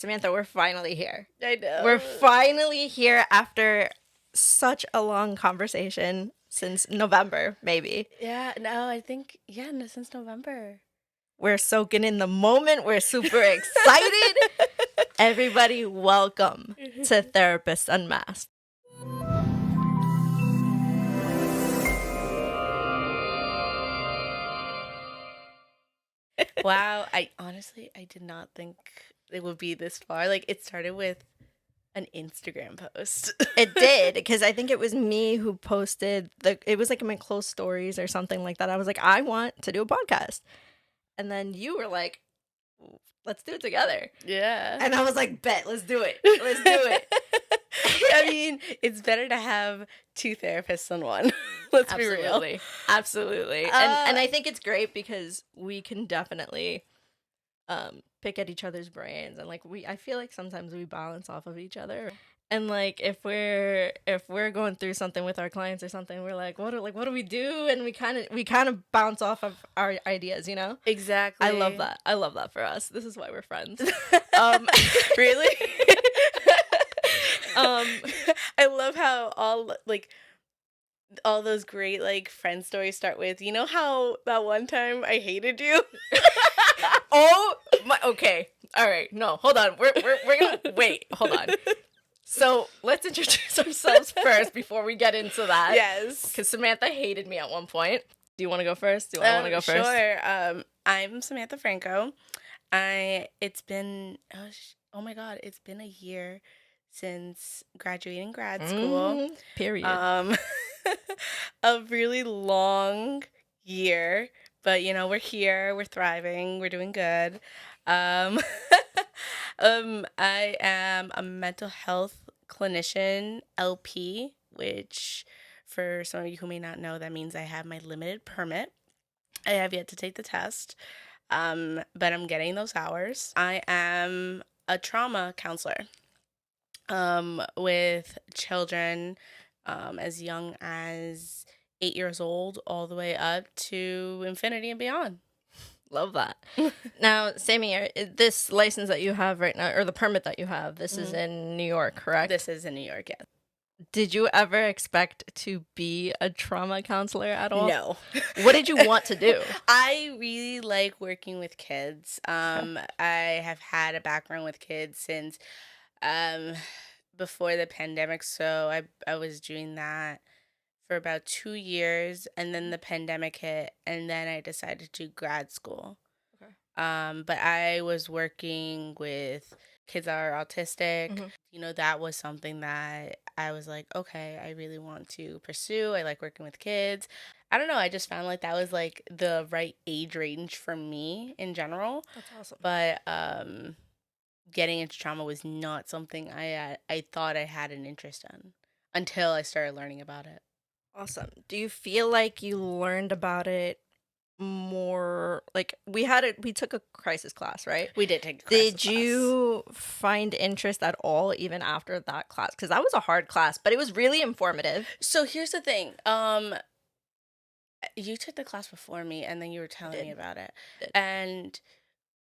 Samantha, we're finally here. I know. We're finally here after such a long conversation since November, maybe. Yeah, no, I think, no, since November. We're soaking in the moment. We're super excited. Everybody, welcome to Therapists Unmasked. Wow, I did not think it would be this far. Like, it started with an Instagram post. It did, because I think it was me who posted it was like in my close stories or something like that. I was like, I want to do a podcast. And then you were like, let's do it together. Yeah. And I was like, bet, let's do it. Let's do it. I mean, it's better to have two therapists than one. Let's be real. Absolutely. And I think it's great because we can definitely pick at each other's brains, and like I feel like sometimes we balance off of each other. And like if we're going through something with our clients or something, we're like, what do we do? And we kind of bounce off of our ideas, you know? Exactly. I love that. I love that for us. This is why we're friends. Really? I love how all those great like friend stories start with, you know how that one time I hated you? Oh my, okay. All right. No, hold on. We're gonna wait. Hold on. So let's introduce ourselves first before we get into that. Yes. Because Samantha hated me at one point. Do you want to go first? Do I want to go first? Sure. I'm Samantha Franco. It's been oh my god, it's been a year since graduating grad school. Period. A really long year, but you know, we're here, we're thriving, we're doing good. I am a mental health clinician, LP, which for some of you who may not know, that means I have my limited permit. I have yet to take the test, but I'm getting those hours. I am a trauma counselor with children as young as 8 years old all the way up to infinity and beyond. Love that. Now, Sammy, this license that you have right now, or the permit that you have, this is in New York, correct? This is in New York, yes. Did you ever expect to be a trauma counselor at all? No. What did you want to do? I really like working with kids. I have had a background with kids since before the pandemic, so I was doing that for about 2 years, and then the pandemic hit, and then I decided to do grad school. Okay. But I was working with kids that are autistic. Mm-hmm. You know, that was something that I was like, okay, I really want to pursue. I like working with kids. I don't know, I just found like that was like the right age range for me in general. That's awesome. But getting into trauma was not something I thought I had an interest in until I started learning about it. Awesome. Do you feel like you learned about it more? Like we took a crisis class, right? We did take a crisis Did you find interest at all even after that class? Because that was a hard class, but it was really informative. So here's the thing. You took the class before me, and then you were telling me about it. And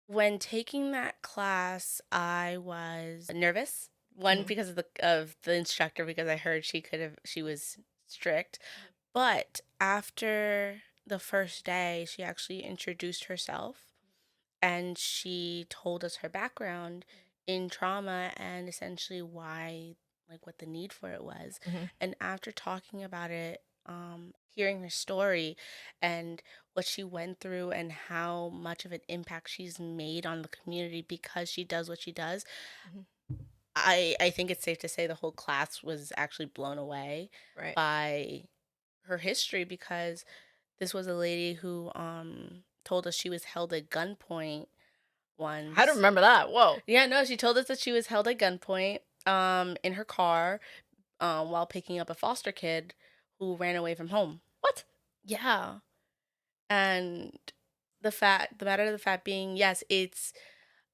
when taking that class, I was nervous. One, because of the instructor, because I heard she was strict. But after the first day, she actually introduced herself, and she told us her background in trauma and essentially why, like, what the need for it was. Mm-hmm. And after talking about it, hearing her story and what she went through and how much of an impact she's made on the community because she does what she does, I think it's safe to say the whole class was actually blown away by her history, because this was a lady who told us she was held at gunpoint once. I don't remember that. Whoa. Yeah, no, she told us that she was held at gunpoint in her car while picking up a foster kid who ran away from home. What? Yeah. And the matter of the fact being, yes, it's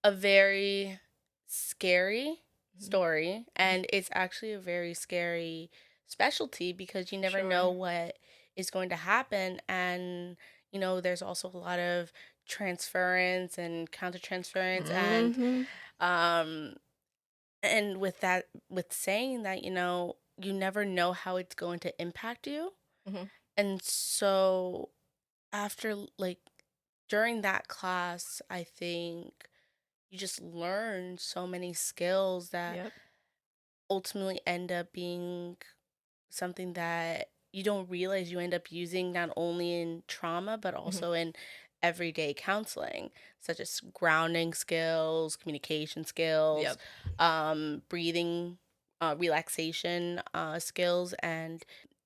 a very scary story, and it's actually a very scary specialty because you never know what is going to happen. And you know, there's also a lot of transference and countertransference, and Um, and with saying that, you never know how it's going to impact you. Mm-hmm. And so after, like, during that class, I think you just learn so many skills that Yep. ultimately end up being something that you don't realize you end up using not only in trauma but Mm-hmm. also in everyday counseling, such as grounding skills, communication skills, Yep. breathing, relaxation skills. And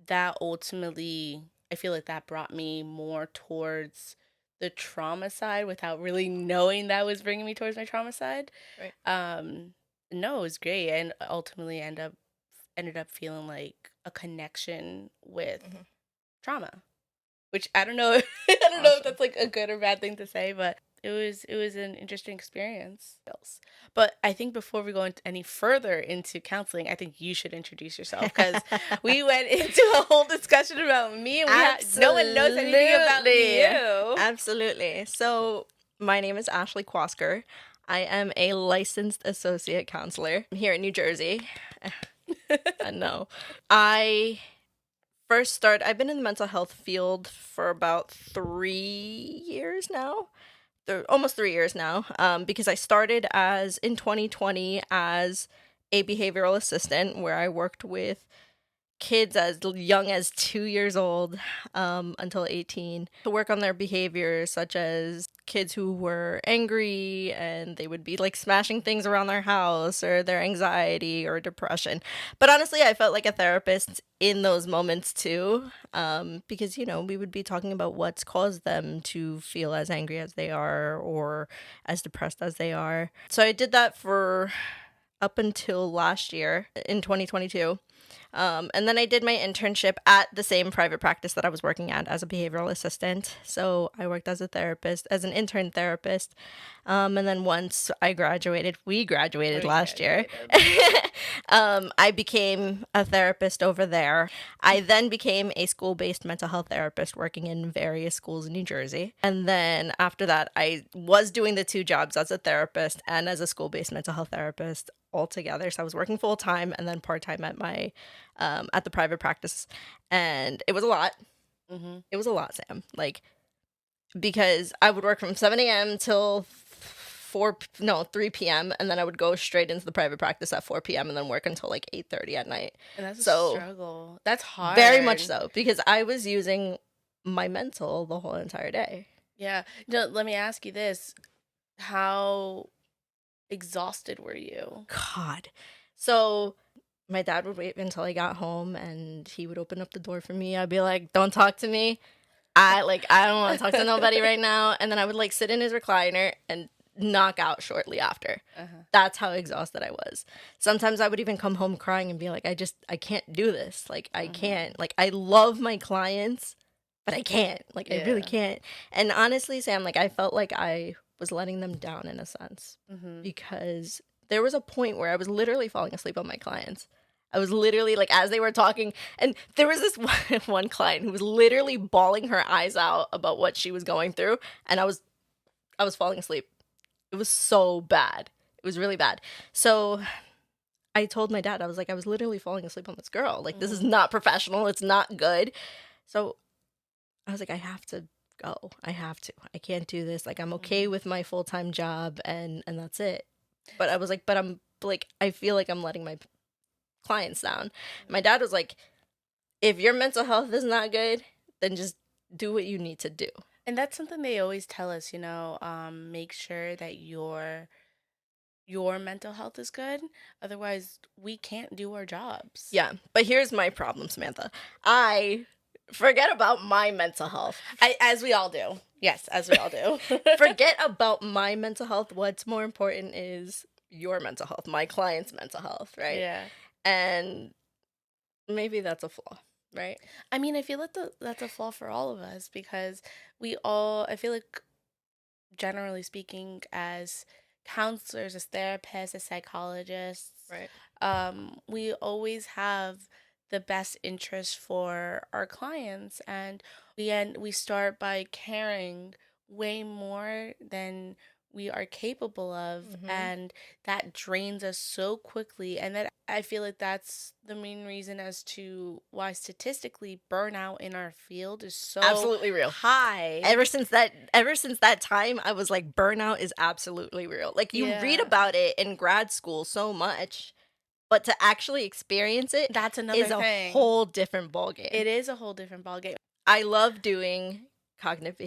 that ultimately, I feel like that brought me more towards the trauma side without really knowing that was bringing me towards my trauma side. Right. um no, it was great, and ultimately ended up feeling like a connection with Mm-hmm. trauma, which I don't know I don't know if Awesome. that's like a good or bad thing to say, but it was an interesting experience. But I think before we go into any further into counseling, I think you should introduce yourself, because we went into a whole discussion about me, and no one knows anything about you. Absolutely. So, my name is Ashley Quasker. I am a licensed associate counselor here in New Jersey. I know. I I've been in the mental health field for about 3 years now. Almost 3 years now. Because I started in 2020 as a behavioral assistant where I worked with kids as young as 2 years old until 18 to work on their behaviors, such as kids who were angry and they would be like smashing things around their house, or their anxiety or depression. But honestly, I felt like a therapist in those moments too, because we would be talking about what's caused them to feel as angry as they are or as depressed as they are. So I did that for up until last year in 2022. And then I did my internship at the same private practice that I was working at as a behavioral assistant. So I worked as a therapist, as an intern therapist. And then once we graduated last year, I became a therapist over there. I then became a school-based mental health therapist working in various schools in New Jersey. And then after that, I was doing the two jobs as a therapist and as a school-based mental health therapist all together. So I was working full-time and then part-time at the private practice. And it was a lot. Mm-hmm. It was a lot, Sam. Like, because I would work from 7 a.m. till 3 p.m. and then I would go straight into the private practice at 4 p.m. and then work until like 8:30 at night. And that's a So struggle. That's hard. very much so, because I was using my mental the whole entire day. Yeah. No, let me ask you this. How exhausted were you? God. So my dad would wait until I got home and he would open up the door for me. I'd be like, "Don't talk to me. I don't want to talk to nobody right now." And then I would like sit in his recliner and knock out shortly after. Uh-huh. That's how exhausted I was. Sometimes I would even come home crying and be like, I can't do this. Like, I can't. Like, I love my clients, but I can't. Like, I really can't. And honestly, Sam, like, I felt like I was letting them down in a sense, because there was a point where I was literally falling asleep on my clients. I was literally like, as they were talking, and there was this one client who was literally bawling her eyes out about what she was going through, and I was falling asleep. It was so bad. It was really bad. So I told my dad, I was like, I was literally falling asleep on this girl. Like, this is not professional. It's not good. So I was like, I have to go. I have to. I can't do this. Like, I'm okay with my full-time job and that's it. But I was like, but I'm like, I feel like I'm letting my clients down. My dad was like, if your mental health is not good, then just do what you need to do. And that's something they always tell us, make sure that your mental health is good. Otherwise, we can't do our jobs. Yeah, but here's my problem, Samantha. I forget about my mental health. As we all do. Yes, as we all do. Forget about my mental health. What's more important is your mental health, my client's mental health, right? Yeah. And maybe that's a flaw, right? I mean, I feel like that's a flaw for all of us, because I feel like, generally speaking, as counselors, as therapists, as psychologists, Right. we always have the best interest for our clients, and we start by caring way more than we are capable of, Mm-hmm. and that drains us so quickly. And that, I feel like that's the main reason as to why statistically burnout in our field is so absolutely real. high. Ever since that time, I was like, burnout is absolutely real. Like, you read Yeah. about it in grad school so much, but to actually experience it That's another is a thing. whole different ballgame. It is a whole different ballgame. I love doing cognitive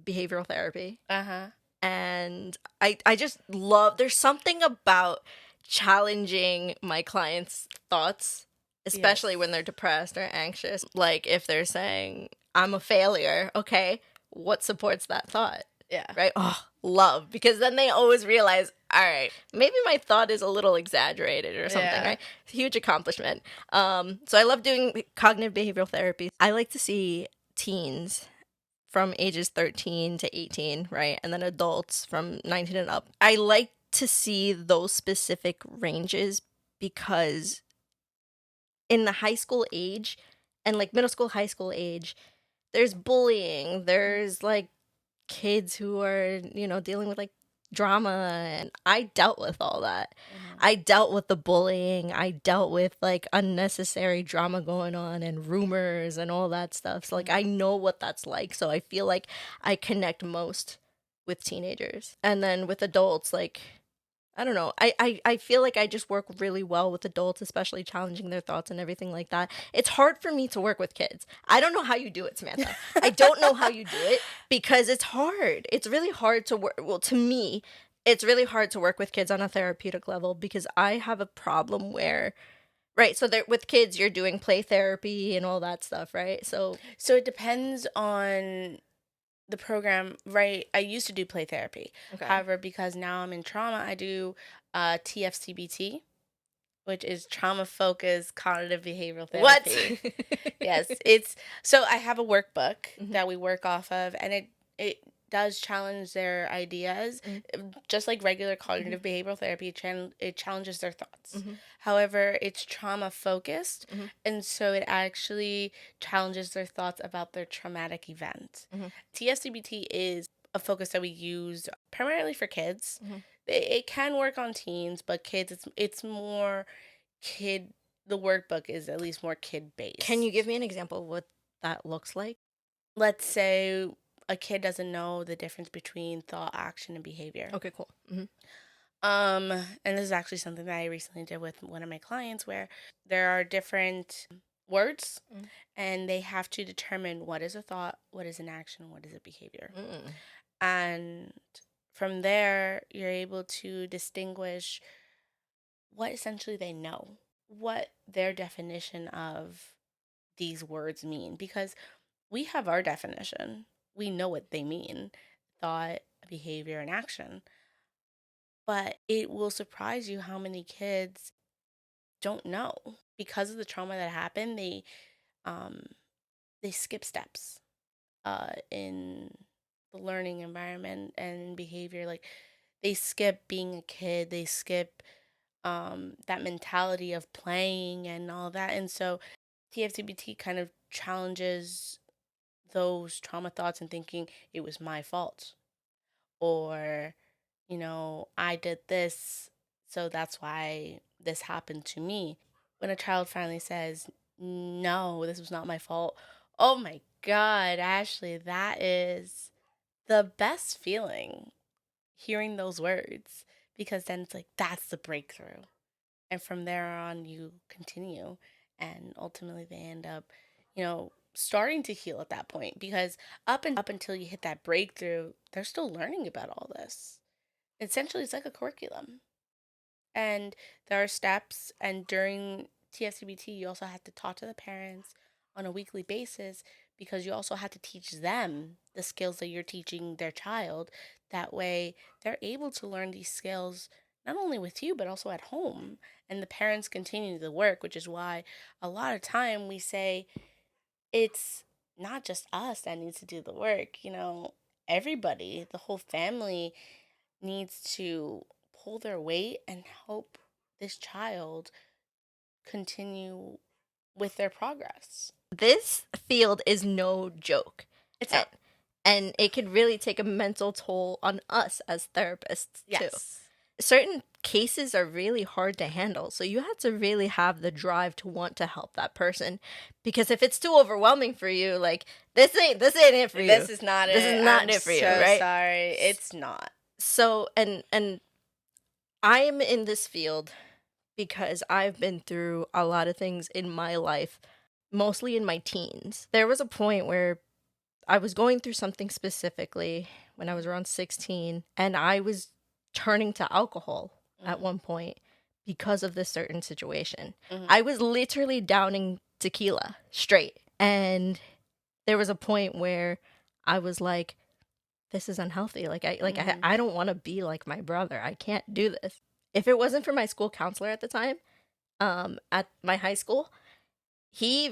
behavioral therapy. Uh-huh. And I just love, there's something about challenging my clients' thoughts, especially Yes. when they're depressed or anxious. Like, if they're saying, I'm a failure, okay, what supports that thought? Yeah. Right? Oh, love. Because then they always realize, all right, maybe my thought is a little exaggerated or something, Yeah. right? It's a huge accomplishment. So I love doing cognitive behavioral therapy. I like to see teens from ages 13 to 18, right? And then adults from 19 and up. I like to see those specific ranges because in the high school age and like middle school, high school age, there's bullying, there's like kids who are, dealing with like drama, and I dealt with all that. Mhm. I dealt with the bullying, I dealt with like unnecessary drama going on and rumors and all that stuff. So like I know what that's like. So I feel like I connect most with teenagers. And then with adults, like I don't know. I feel like I just work really well with adults, especially challenging their thoughts and everything like that. It's hard for me to work with kids. I don't know how you do it, Samantha. I don't know how you do it because it's hard. It's really hard to work. Well, to me, it's really hard to work with kids on a therapeutic level because I have a problem where, right, so with kids, you're doing play therapy and all that stuff, right? So it depends on the program, right? I used to do play therapy. okay. However, because now I'm in trauma, I do TFCBT, which is trauma focused cognitive behavioral therapy. What? Yes, it's so I have a workbook Mhm. that we work off of, and it does challenge their ideas, just like regular cognitive behavioral therapy. It challenges their thoughts. Mhm. However, it's trauma focused, Mhm. and so it actually challenges their thoughts about their traumatic event. Mhm. TFCBT is a focus that we use primarily for kids. Mhm. It can work on teens, but kids, it's more kid. The workbook is at least more kid based. Can you give me an example of what that looks like? Let's say a kid doesn't know the difference between thought, action, and behavior. Okay, cool. Mm-hmm. And this is actually something that I recently did with one of my clients, where there are different words, and they have to determine what is a thought, what is an action, what is a behavior. And from there, you're able to distinguish what essentially they know, what their definition of these words mean, because we have our definition. We know what they mean: thought, behavior, and action. But it will surprise you how many kids don't know. Because of the trauma that happened, um they skip steps in the learning environment and behavior. Like, they skip being a kid, they skip that mentality of playing and all that. And so TFCBT kind of challenges those trauma thoughts and thinking it was my fault, or I did this, so that's why this happened to me. When a child finally says, no, this was not my fault, oh my God, Ashley, that is the best feeling, hearing those words, because then it's like, that's the breakthrough. And from there on, you continue, and ultimately they end up, starting to heal at that point, because up until you hit that breakthrough, they're still learning about all this. Essentially, it's like a curriculum. And there are steps, and during TFCBT, you also have to talk to the parents on a weekly basis, because you also have to teach them the skills that you're teaching their child. That way, they're able to learn these skills not only with you, but also at home. And the parents continue the work, which is why a lot of time we say it's not just us that needs to do the work. Everybody, the whole family needs to pull their weight and help this child continue with their progress. This field is no joke. It's not. And it could really take a mental toll on us as therapists, too. Yes. Certain cases are really hard to handle. So you have to really have the drive to want to help that person. Because if it's too overwhelming for you, like, this ain't it for you. This is not it. This is not it for you, right? Sorry. It's not. So, and I am in this field because I've been through a lot of things in my life, mostly in my teens. There was a point where I was going through something specifically when I was around 16, and I was turning to alcohol at one point because of this certain situation. I was literally downing tequila straight. And there was a point where I was like, this is unhealthy. Like, I don't want to be like my brother. I can't do this. If it wasn't for my school counselor at the time, at my high school, he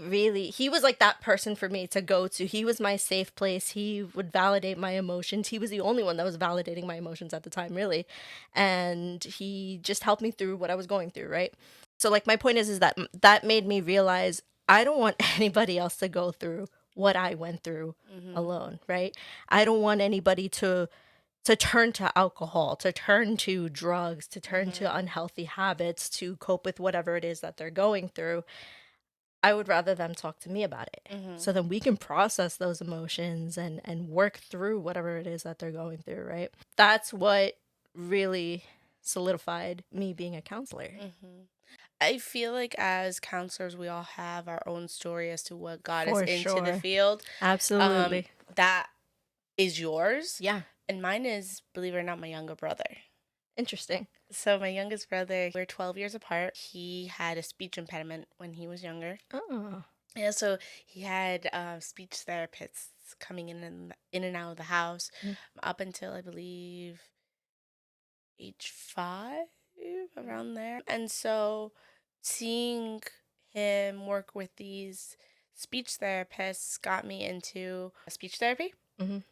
was like that person for me to go to. He was my safe place. He would validate my emotions. He was the only one that was validating my emotions at the time, really. And he just helped me through what I was going through, right? So, like, my point is that made me realize I don't want anybody else to go through what I went through alone, right? I don't want anybody to turn to alcohol, to turn to drugs, to turn to unhealthy habits to cope with whatever it is that they're going through. I would rather them talk to me about it. So then we can process those emotions and work through whatever it is that they're going through, right? That's what really solidified me being a counselor. I feel like as counselors, we all have our own story as to what got us into the field. Absolutely. That is yours. Yeah. And mine is, believe it or not, my younger brother. Interesting. So my youngest brother, we're 12 years apart. He had a speech impediment when he was younger. Oh. Yeah, so he had speech therapists coming in and out of the house up until, I believe, age 5, around there. And so seeing him work with these speech therapists got me into speech therapy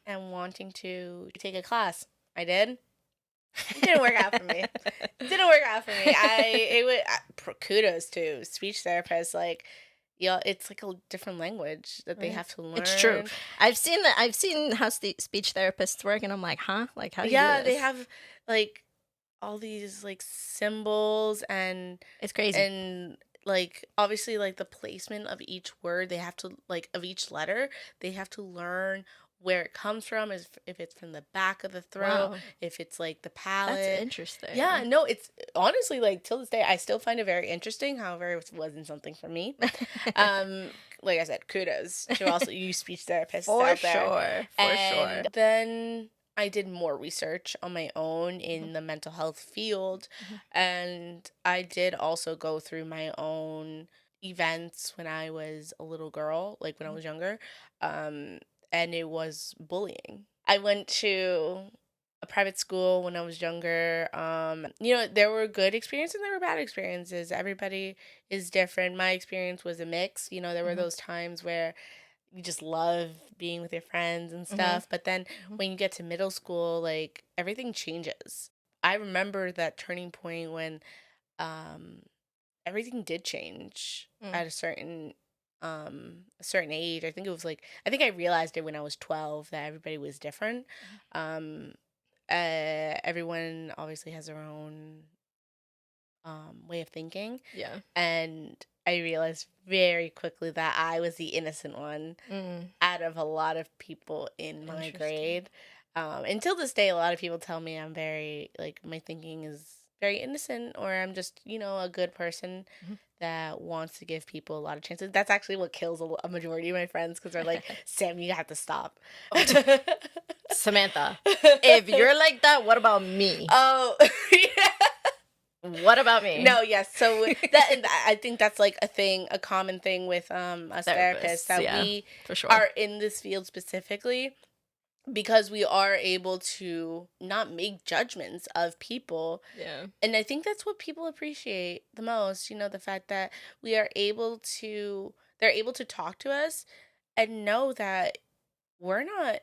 and wanting to take a class. I did. It didn't work out for me. Kudos to speech therapists. Like, it's like a different language that they have to learn. It's true. I've seen how speech therapists work, and I'm like, huh? Like, how do you do this? They have like all these like symbols, and it's crazy. And like obviously like the placement of each word, they have to like of each letter, they have to learn where it comes from, if it's from the back of the throat, if it's like the palate. That's interesting. Yeah, no, it's honestly like till this day I still find it very interesting. However, it wasn't something for me. Like I said, kudos to also you speech therapists out there. For sure. Then I did more research on my own in the mental health field, and I did also go through my own events when I was a little girl, like when I was younger. And it was bullying. I went to a private school when I was younger. There were good experiences and there were bad experiences. Everybody is different. My experience was a mix. There were those times where you just love being with your friends and stuff. But then when you get to middle school, like, everything changes. I remember that turning point when everything did change at a certain age. I think I realized it when I was 12 that everybody was different. Everyone obviously has their own way of thinking. Yeah. And I realized very quickly that I was the innocent one out of a lot of people in my grade. Until this day, a lot of people tell me I'm very, like, my thinking is very innocent, or I'm just, a good person that wants to give people a lot of chances. That's actually what kills a majority of my friends, because they're like, Sam, you have to stop. Samantha, if you're like that, what about me? Oh, yeah. What about me? No, yes. So I think that's like a common thing with us therapists that we are in this field specifically, because we are able to not make judgments of people. Yeah. And I think that's what people appreciate the most, the fact that they're able to talk to us and know that we're not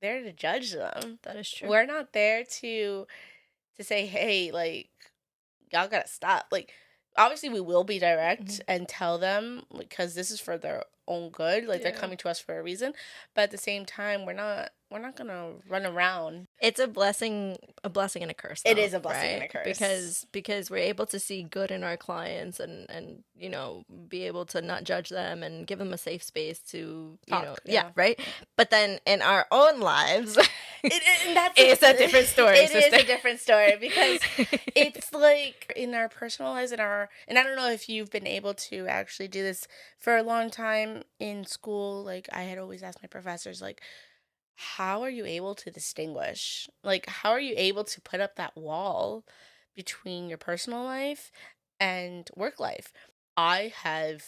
there to judge them. That is true. We're not there to say, hey, like, y'all gotta stop. Like, obviously we will be direct and tell them, because this is for their own good. Like, they're coming to us for a reason. But at the same time, we're not run around. It's a blessing and a curse, though, It is a blessing and a right? curse. Because we're able to see good in our clients and be able to not judge them and give them a safe space to Talk, yeah, right. But then in our own lives, it's a different story. It is a different story because it's like in our personal lives and I don't know if you've been able to actually do this for a long time in school. Like I had always asked my professors, like, how are you able to distinguish? Like, how are you able to put up that wall between your personal life and work life? I have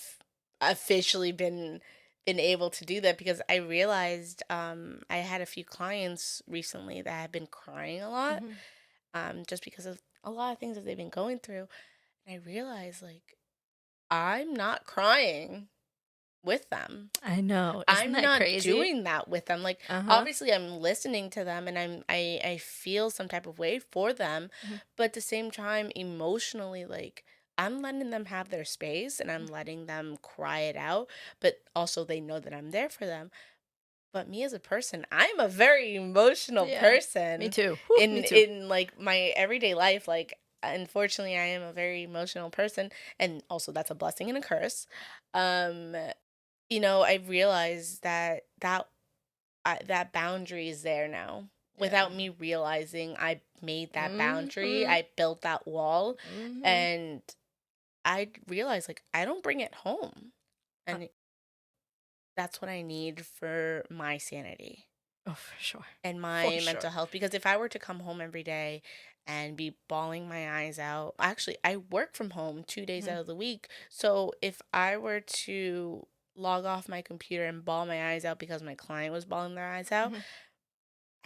officially been able to do that because I realized I had a few clients recently that have been crying a lot just because of a lot of things that they've been going through. And I realized, like, I'm not crying with them. I know. Isn't I'm that not crazy? doing that with them. Like, obviously I'm listening to them and I feel some type of way for them, but at the same time, emotionally, like, I'm letting them have their space and I'm letting them cry it out, but also they know that I'm there for them. But me as a person, I'm a very emotional person. Me too. Me too. In like my everyday life, like, unfortunately I am a very emotional person, and also that's a blessing and a curse. I realized that boundary is there now. Without me realizing, I made that boundary. I built that wall, and I realized, like, I don't bring it home, and that's what I need for my sanity. Oh, for sure. And my mental health. Because if I were to come home every day and be bawling my eyes out, actually, I work from home 2 days out of the week. So if I were to log off my computer and bawl my eyes out because my client was bawling their eyes out,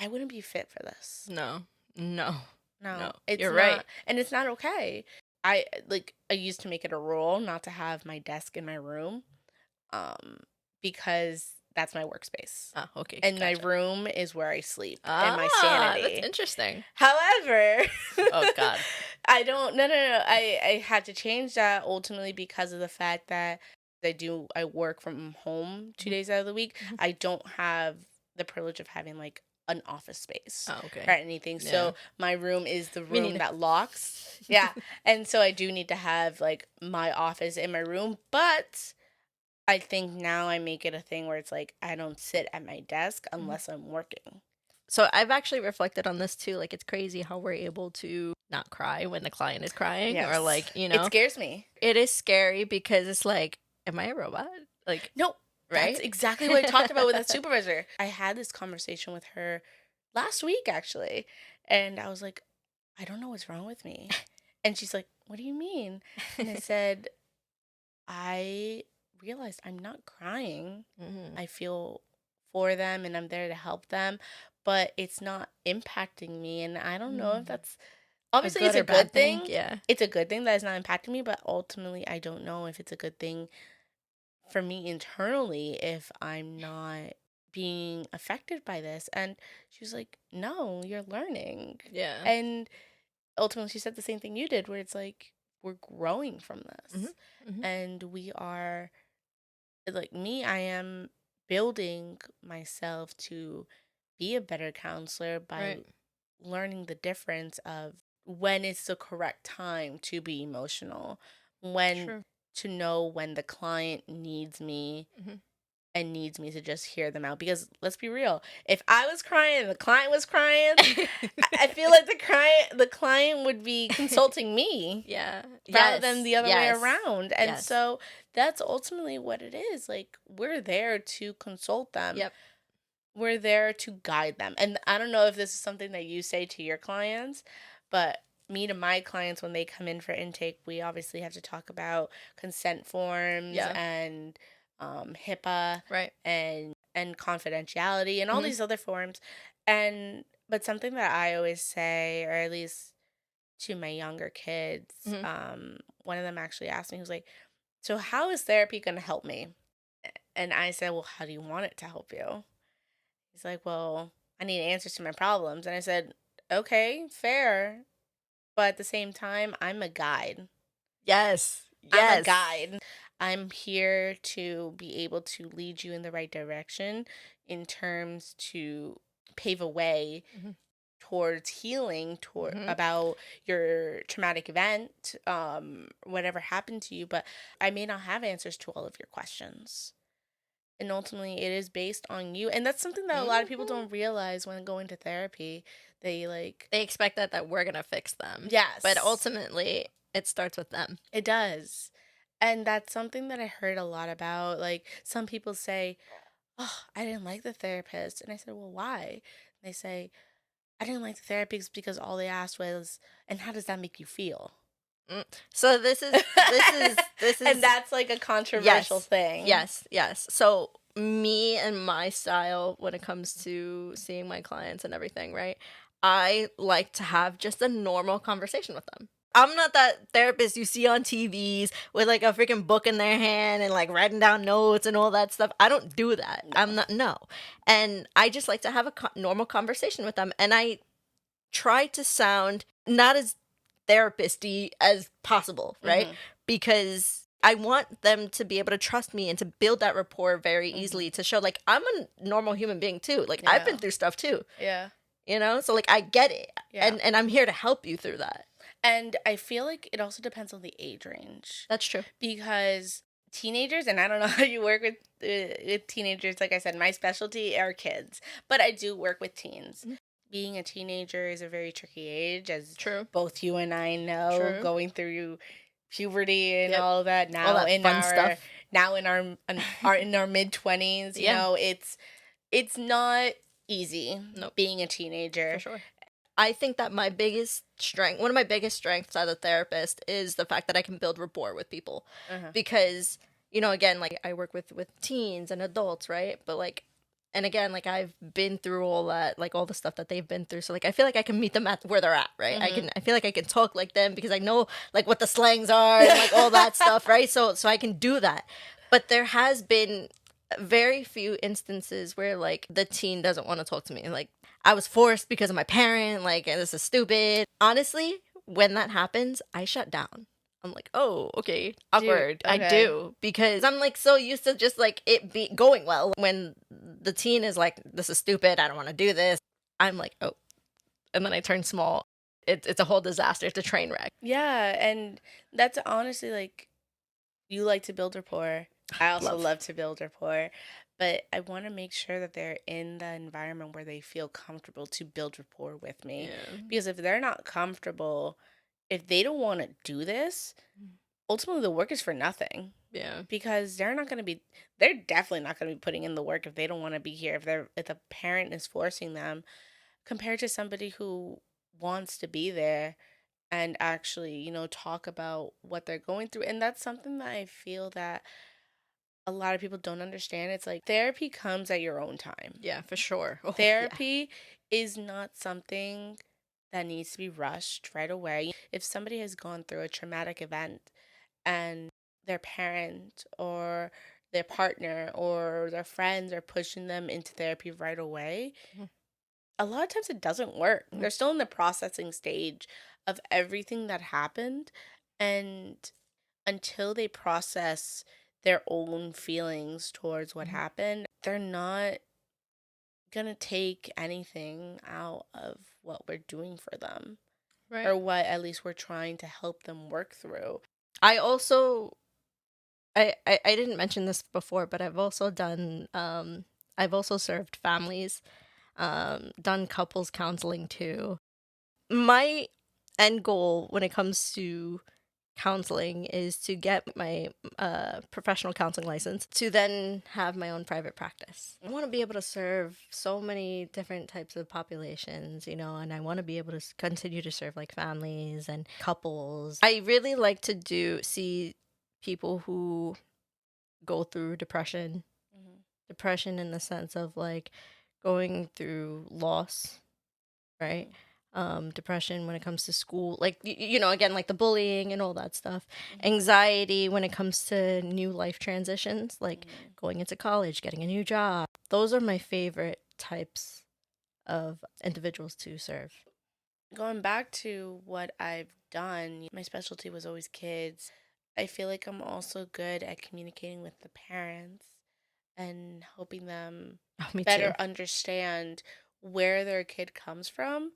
I wouldn't be fit for this. No. It's You're not, right. and it's not okay. I used to make it a rule not to have my desk in my room, because that's my workspace. Oh, okay. And my room is where I sleep and my Ah, sanity. that's interesting. However, oh God, I don't. No. I had to change that ultimately because of the fact that I work from home 2 days out of the week. I don't have the privilege of having like an office space or anything. Yeah. So my room is the room that locks. Yeah. And so I do need to have like my office in my room, but I think now I make it a thing where it's like I don't sit at my desk unless I'm working. So I've actually reflected on this too. Like, it's crazy how we're able to not cry when the client is crying, or like, it scares me. It is scary because it's like, am I a robot? Like, no, right? That's exactly what I talked about with that supervisor. I had this conversation with her last week actually, and I was like, I don't know what's wrong with me. And she's like, what do you mean? And I said, I realized I'm not crying. I feel for them and I'm there to help them, but it's not impacting me. And I don't know if that's obviously it's a good thing. Yeah. It's a good thing that it's not impacting me, but ultimately I don't know if it's a good thing for me internally if I'm not being affected by this. And she was like, no, you're learning. Yeah. And ultimately she said the same thing you did, where it's like, we're growing from this. And we are, like me, I am building myself to be a better counselor by learning the difference of when it's the correct time to be emotional, when to know when the client needs me and needs me to just hear them out. Because let's be real, if I was crying and the client was crying, I feel like the client would be consulting me. Rather than the other way around. And so that's ultimately what it is. Like, we're there to consult them. We're there to guide them. And I don't know if this is something that you say to your clients, but me to my clients, when they come in for intake, we obviously have to talk about consent forms and HIPAA and confidentiality and all these other forms. But something that I always say, or at least to my younger kids, one of them actually asked me, he was like, so how is therapy going to help me? And I said, well, how do you want it to help you? He's like, well, I need answers to my problems. And I said, okay, fair. But at the same time, I'm a guide. Yes. I'm a guide. I'm here to be able to lead you in the right direction in terms to pave a way towards healing about your traumatic event, whatever happened to you, but I may not have answers to all of your questions. And ultimately, it is based on you. And that's something that a lot of people don't realize when going to therapy. They expect that we're going to fix them. Yes. But ultimately, it starts with them. It does. And that's something that I heard a lot about. Like, some people say, oh, I didn't like the therapist. And I said, well, why? And they say, I didn't like the therapist because all they asked was, and how does that make you feel? So this is and that's like a controversial thing. Yes. So me and my style when it comes to seeing my clients and everything, right? I like to have just a normal conversation with them. I'm not that therapist you see on TVs with like a freaking book in their hand and like writing down notes and all that stuff. I don't do that. No. And I just like to have a normal conversation with them. And I try to sound not as therapist-y as possible, right? Because I want them to be able to trust me and to build that rapport very easily, to show like I'm a normal human being too. Like I've been through stuff too. Yeah. You know? So like I get it. Yeah. And I'm here to help you through that. And I feel like it also depends on the age range. That's true. Because teenagers, and I don't know how you work with teenagers. Like I said, my specialty are kids, but I do work with teens. Being a teenager is a very tricky age, as both you and I know, going through puberty and all of that. Now all that in fun stuff. Now in our mid-20s, you know, it's not easy being a teenager. For sure. I think that one of my biggest strengths as a therapist is the fact that I can build rapport with people. Because, you know, again, like I work with teens and adults, right? But like, and again, like I've been through all that, like all the stuff that they've been through. So like, I feel like I can meet them at where they're at, right? I feel like I can talk like them because I know like what the slangs are and like all that stuff, right? So I can do that. But there has been very few instances where like the teen doesn't want to talk to me. Like I was forced because of my parent, like, and this is stupid. Honestly, when that happens, I shut down. I'm like, oh, okay, awkward. Okay. I do, because I'm like so used to just like it be going well. When the teen is like, this is stupid, I don't want to do this, I'm like, oh, and then I turn small. It's a whole disaster. It's a train wreck. Yeah, and that's honestly like, you like to build rapport. I also love to build rapport. But I want to make sure that they're in the environment where they feel comfortable to build rapport with me. Yeah. Because if they're not comfortable, if they don't want to do this, ultimately the work is for nothing. Yeah. Because they're definitely not going to be putting in the work if they don't want to be here. If the parent is forcing them, compared to somebody who wants to be there and actually, you know, talk about what they're going through. And that's something that I feel that a lot of people don't understand. It's like therapy comes at your own time. Yeah, for sure. Therapy is not something that needs to be rushed right away. If somebody has gone through a traumatic event and their parent or their partner or their friends are pushing them into therapy right away, a lot of times it doesn't work. They're still in the processing stage of everything that happened, and until they process their own feelings towards what happened, they're not gonna take anything out of what we're doing for them. Right. Or what at least we're trying to help them work through. I also I didn't mention this before, but I've also done I've also served families, done couples counseling too. My end goal when it comes to counseling is to get my professional counseling license to then have my own private practice. I want to be able to serve so many different types of populations, you know, and I want to be able to continue to serve like families and couples. I really like to see people who go through depression in the sense of like going through loss, right? Depression when it comes to school, like, you know, again, like the bullying and all that stuff. Anxiety when it comes to new life transitions, like going into college, getting a new job. Those are my favorite types of individuals to serve. Going back to what I've done, my specialty was always kids. I feel like I'm also good at communicating with the parents and helping them better understand where their kid comes from.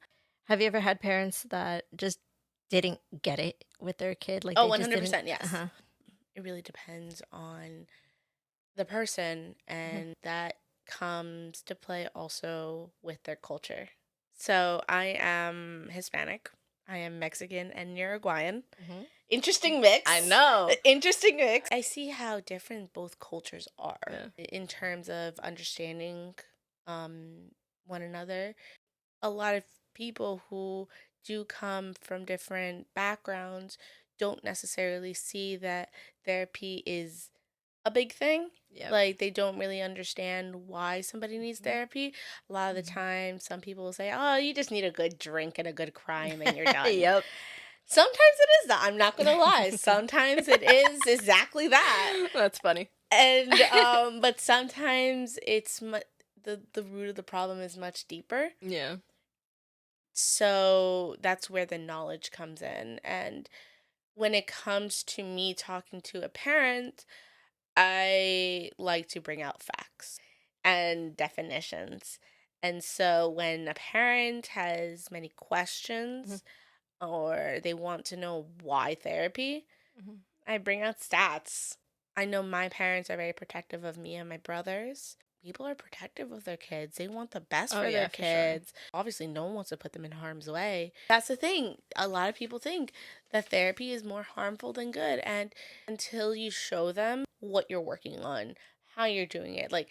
Have you ever had parents that just didn't get it with their kid? Like, Oh, they just didn't. 100%, yes. It really depends on the person, and that comes to play also with their culture. So I am Hispanic, I am Mexican and Uruguayan. Interesting mix. I know. Interesting mix. I see how different both cultures are in terms of understanding one another. A lot of people who do come from different backgrounds don't necessarily see that therapy is a big thing. Yep. Like, they don't really understand why somebody needs therapy. A lot of the time, some people will say, oh, you just need a good drink and a good cry and then you're done. Yep. Sometimes it is that. I'm not going to lie. Sometimes it is exactly that. That's funny. And, but sometimes it's the root of the problem is much deeper. Yeah. So that's where the knowledge comes in. And when it comes to me talking to a parent, I like to bring out facts and definitions. And so when a parent has many questions or they want to know why therapy, I bring out stats. I know my parents are very protective of me and my brothers. People are protective of their kids. They want the best for their kids. Sure. Obviously, no one wants to put them in harm's way. That's the thing. A lot of people think that therapy is more harmful than good. And until you show them what you're working on, how you're doing it, like,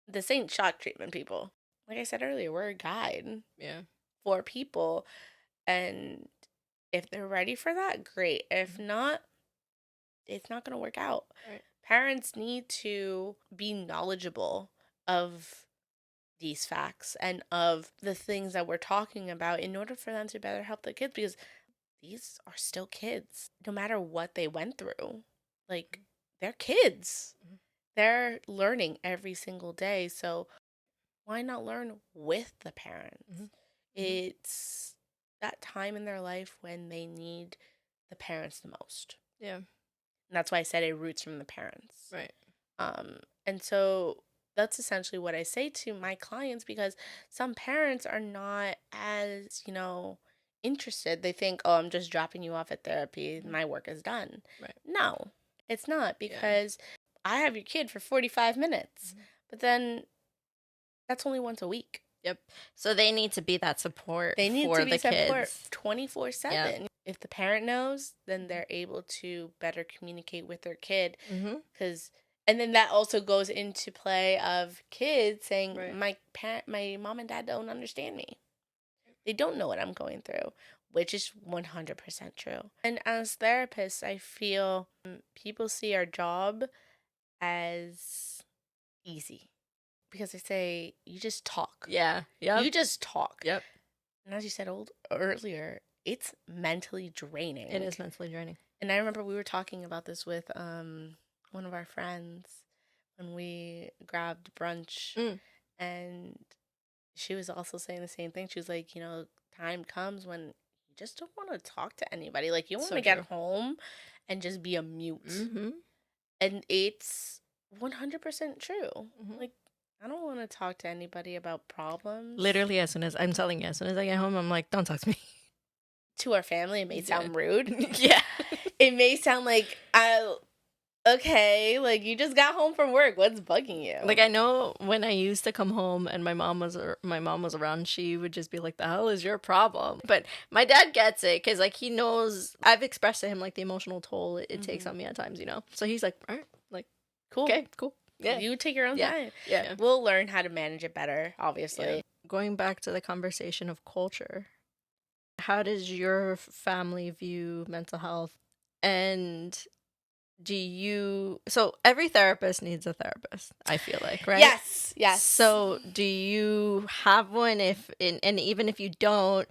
this ain't shock treatment, people. Like I said earlier, we're a guide for people. And if they're ready for that, great. If not, it's not going to work out. Right. Parents need to be knowledgeable of these facts and of the things that we're talking about in order for them to better help their kids, because these are still kids. No matter what they went through, like, they're kids. They're learning every single day. So why not learn with the parents? It's that time in their life when they need the parents the most. Yeah. And that's why I said it roots from the parents. Right. And so that's essentially what I say to my clients, because some parents are not as, interested. They think, oh, I'm just dropping you off at therapy. My work is done. Right. No, it's not, because I have your kid for 45 minutes, but then that's only once a week. Yep. So they need to be that support They need for to be the support kids 24/7. Yep. If the parent knows, then they're able to better communicate with their kid. And then that also goes into play of kids saying, my mom and dad don't understand me. They don't know what I'm going through, which is 100% true. And as therapists, I feel people see our job as easy, because they say, you just talk. Yeah. Yep. You just talk. Yep. And as you said earlier, it's mentally draining. It is mentally draining. And I remember we were talking about this with one of our friends when we grabbed brunch, and she was also saying the same thing. She was like, time comes when you just don't want to talk to anybody. Like, you want to get home and just be a mute. And it's 100% true. Like, I don't want to talk to anybody about problems. Literally, as soon as I get home, I'm like, don't talk to me. To our family, it may sound rude. Yeah. It may sound like, okay, like, you just got home from work. What's bugging you? Like, I know when I used to come home and my mom was around, she would just be like, the hell is your problem? But my dad gets it, because, like, he knows I've expressed to him, like, the emotional toll it takes on me at times, So he's like, all right, like, cool. Okay, cool. Yeah. You take your own time. Yeah. We'll learn how to manage it better, obviously. Yeah. Going back to the conversation of culture, how does your family view mental health? And so every therapist needs a therapist, I feel like, right? Yes. So do you have one? And even if you don't,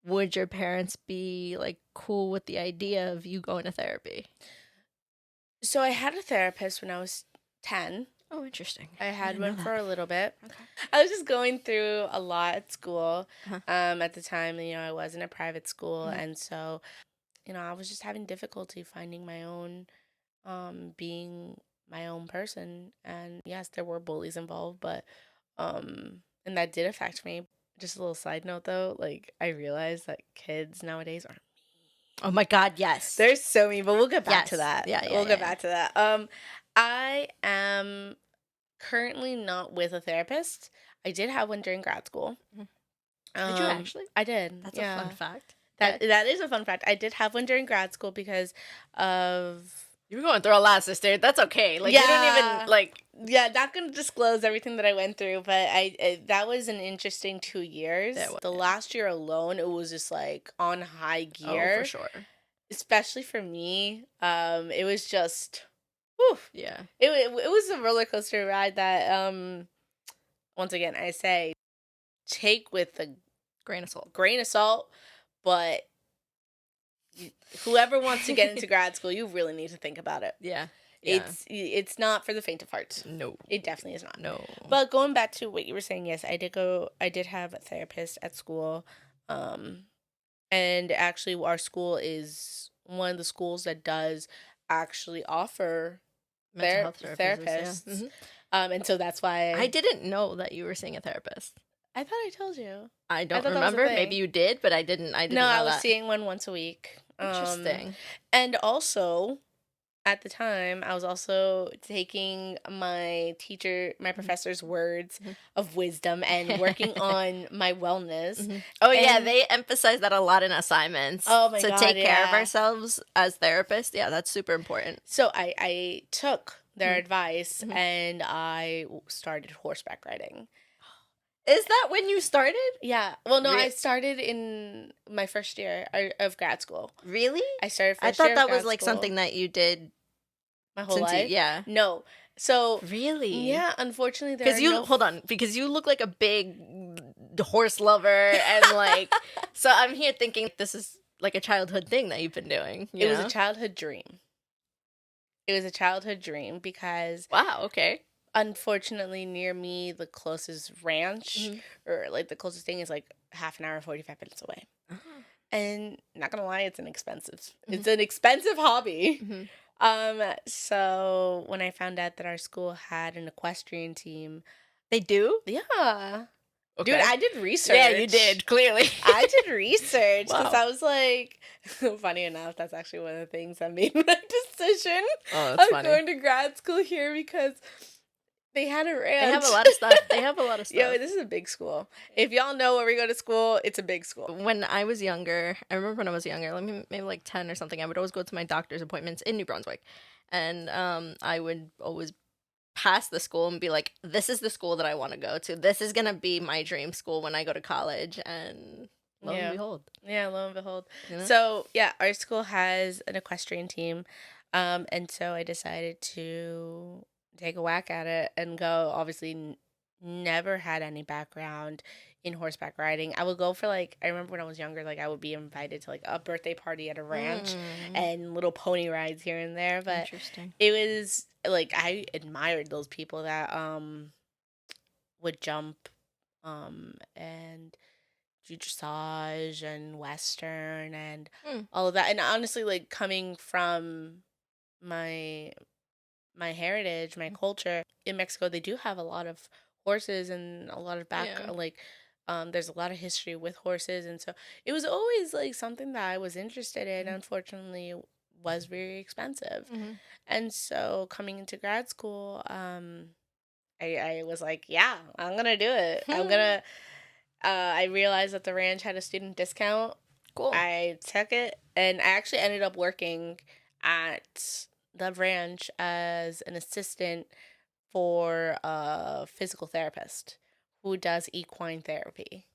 would your parents be, like, cool with the idea of you going to therapy? So I had a therapist when I was 10. Oh, interesting. I had one for a little bit. Okay. I was just going through a lot at school. At the time, I was in a private school. And so, I was just having difficulty finding my own, being my own person. And yes, there were bullies involved, but and that did affect me. Just a little side note though, like I realized that kids nowadays are, Oh my God, yes. they're so mean, but we'll get back to Yes. that. Yeah, We'll get back to that. I am currently not with a therapist. I did have one during grad school. Did you actually? I did. That's a fun fact. That is a fun fact. I did have one during grad school because of... You were going through a lot, sister. That's okay. Like, you don't even, like... Yeah, not going to disclose everything that I went through, but that was an interesting 2 years. The last year alone, it was just, like, on high gear. Oh, for sure. Especially for me. It was just... Whew. Yeah. It was a roller coaster ride that, once again, I say, take with a grain of salt, but whoever wants to get into grad school, you really need to think about it. Yeah. It's not for the faint of heart. No. It definitely is not. No. But going back to what you were saying, yes, I did have a therapist at school. And actually our school is one of the schools that does actually offer mental health therapists. Yeah. Mm-hmm. And so that's why I didn't know that you were seeing a therapist. I thought I told you. I don't remember. Maybe you did, but I didn't. No, I was seeing one once a week. Interesting. And also, at the time, I was also taking my professor's words of wisdom and working on my wellness. Mm-hmm. Oh, yeah. They emphasize that a lot in assignments. Oh, my God, to take care of ourselves as therapists. Yeah, that's super important. So I took their advice and I started horseback riding. Is that when you started? Yeah. Well, no, I started in my first year of grad school. Really? I started I thought that was like something that you did my whole life. Yeah. No. So really? Yeah. Unfortunately, because you look like a big horse lover and like. So I'm here thinking this is like a childhood thing that you've been doing. It was a childhood dream. It was a childhood dream because. Wow. Okay. Unfortunately, near me, the closest ranch or like the closest thing is like half an hour, 45 minutes away. Uh-huh. And not gonna lie, it's an expensive hobby. So when I found out that our school had an equestrian team, they do? Yeah. Okay. Dude, I did research. Yeah, you did, clearly. I did research because I was like, funny enough, that's actually one of the things that made my decision of going to grad school here because they had a ranch. They have a lot of stuff. Yo, this is a big school. If y'all know where we go to school, it's a big school. When I was younger, maybe like 10 or something, I would always go to my doctor's appointments in New Brunswick. And I would always pass the school and be like, this is the school that I want to go to. This is going to be my dream school when I go to college. And lo and behold. Yeah, lo and behold. You know? So, yeah, our school has an equestrian team. And so I decided to take a whack at it and go. Obviously never had any background in horseback riding. I would go for I remember when I was younger, I would be invited to a birthday party at a ranch and little pony rides here and there. But interesting. It was I admired those people that would jump and do dressage and western and all of that. And honestly, coming from my heritage, my culture in Mexico, they do have a lot of horses and a lot of there's a lot of history with horses, and so it was always something that I was interested in. Unfortunately, it was very expensive, and so coming into grad school, I was like, yeah, I'm gonna do it. I'm gonna. I realized that the ranch had a student discount. Cool. I took it, and I actually ended up working at the ranch as an assistant for a physical therapist who does equine therapy.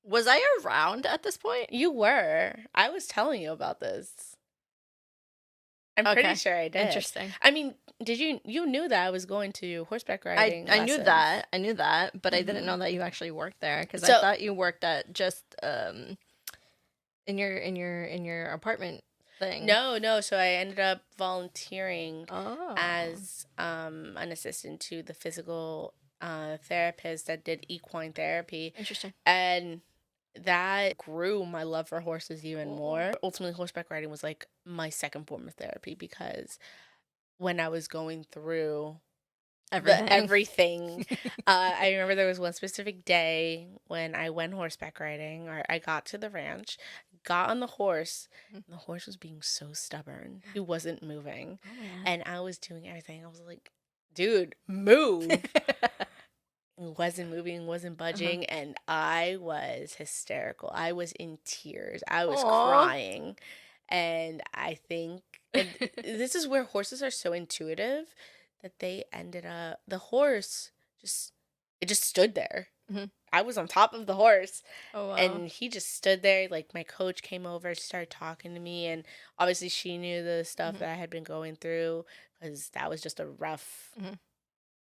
Was I around at this point? You were. I was telling you about this. I'm pretty sure I did. Interesting. I mean, did you knew that I was going to horseback riding? I knew that, but I didn't know that you actually worked there because I thought you worked at just in your apartment thing. No. So I ended up volunteering as an assistant to the physical therapist that did equine therapy. Interesting. And that grew my love for horses even more. Ultimately, horseback riding was my second form of therapy because when I was going through everything. I remember there was one specific day when I went horseback riding, or I got to the ranch, got on the horse, and the horse was being so stubborn. He wasn't moving. Oh my God. And I was doing everything. I was like, dude, move. It wasn't moving, wasn't budging, and I was hysterical. I was in tears. I was crying. And I think this is where horses are so intuitive that they ended up, the horse just stood there. I was on top of the horse. Oh, wow. And he just stood there. Like, my coach came over, started talking to me, and obviously she knew the stuff that I had been going through, because that was just a rough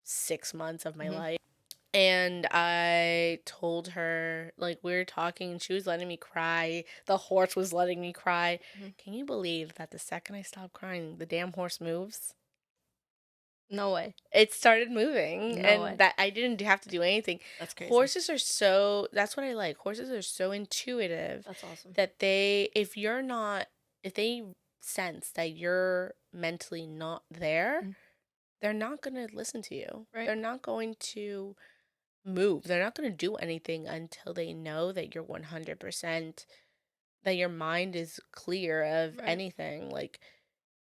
6 months of my life. And I told her, like, we were talking, and she was letting me cry. The horse was letting me cry. Can you believe that the second I stopped crying, the damn horse moves? No way. It started moving, that I didn't have to do anything. That's crazy. Horses are so, that's what I like. Horses are so intuitive. That's awesome. That if they sense that you're mentally not there, they're not going to listen to you. Right. They're not going to move. They're not going to do anything until they know that you're 100%, that your mind is clear of anything. Like,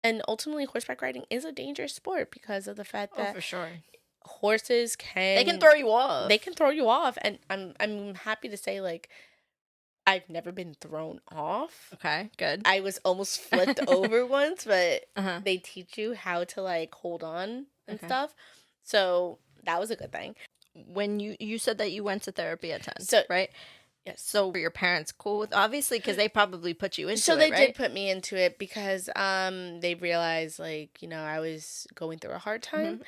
and ultimately, horseback riding is a dangerous sport because of the fact that for sure, horses they can throw you off. They can throw you off, and I'm happy to say, like, I've never been thrown off. Okay, good. I was almost flipped over once, but they teach you how to, like, hold on and stuff. So that was a good thing. When you said that you went to therapy at 10, so, right? Yes. So were your parents cool with, obviously, because they probably put you into it, So they right? did put me into it because they realized, like, you know, I was going through a hard time,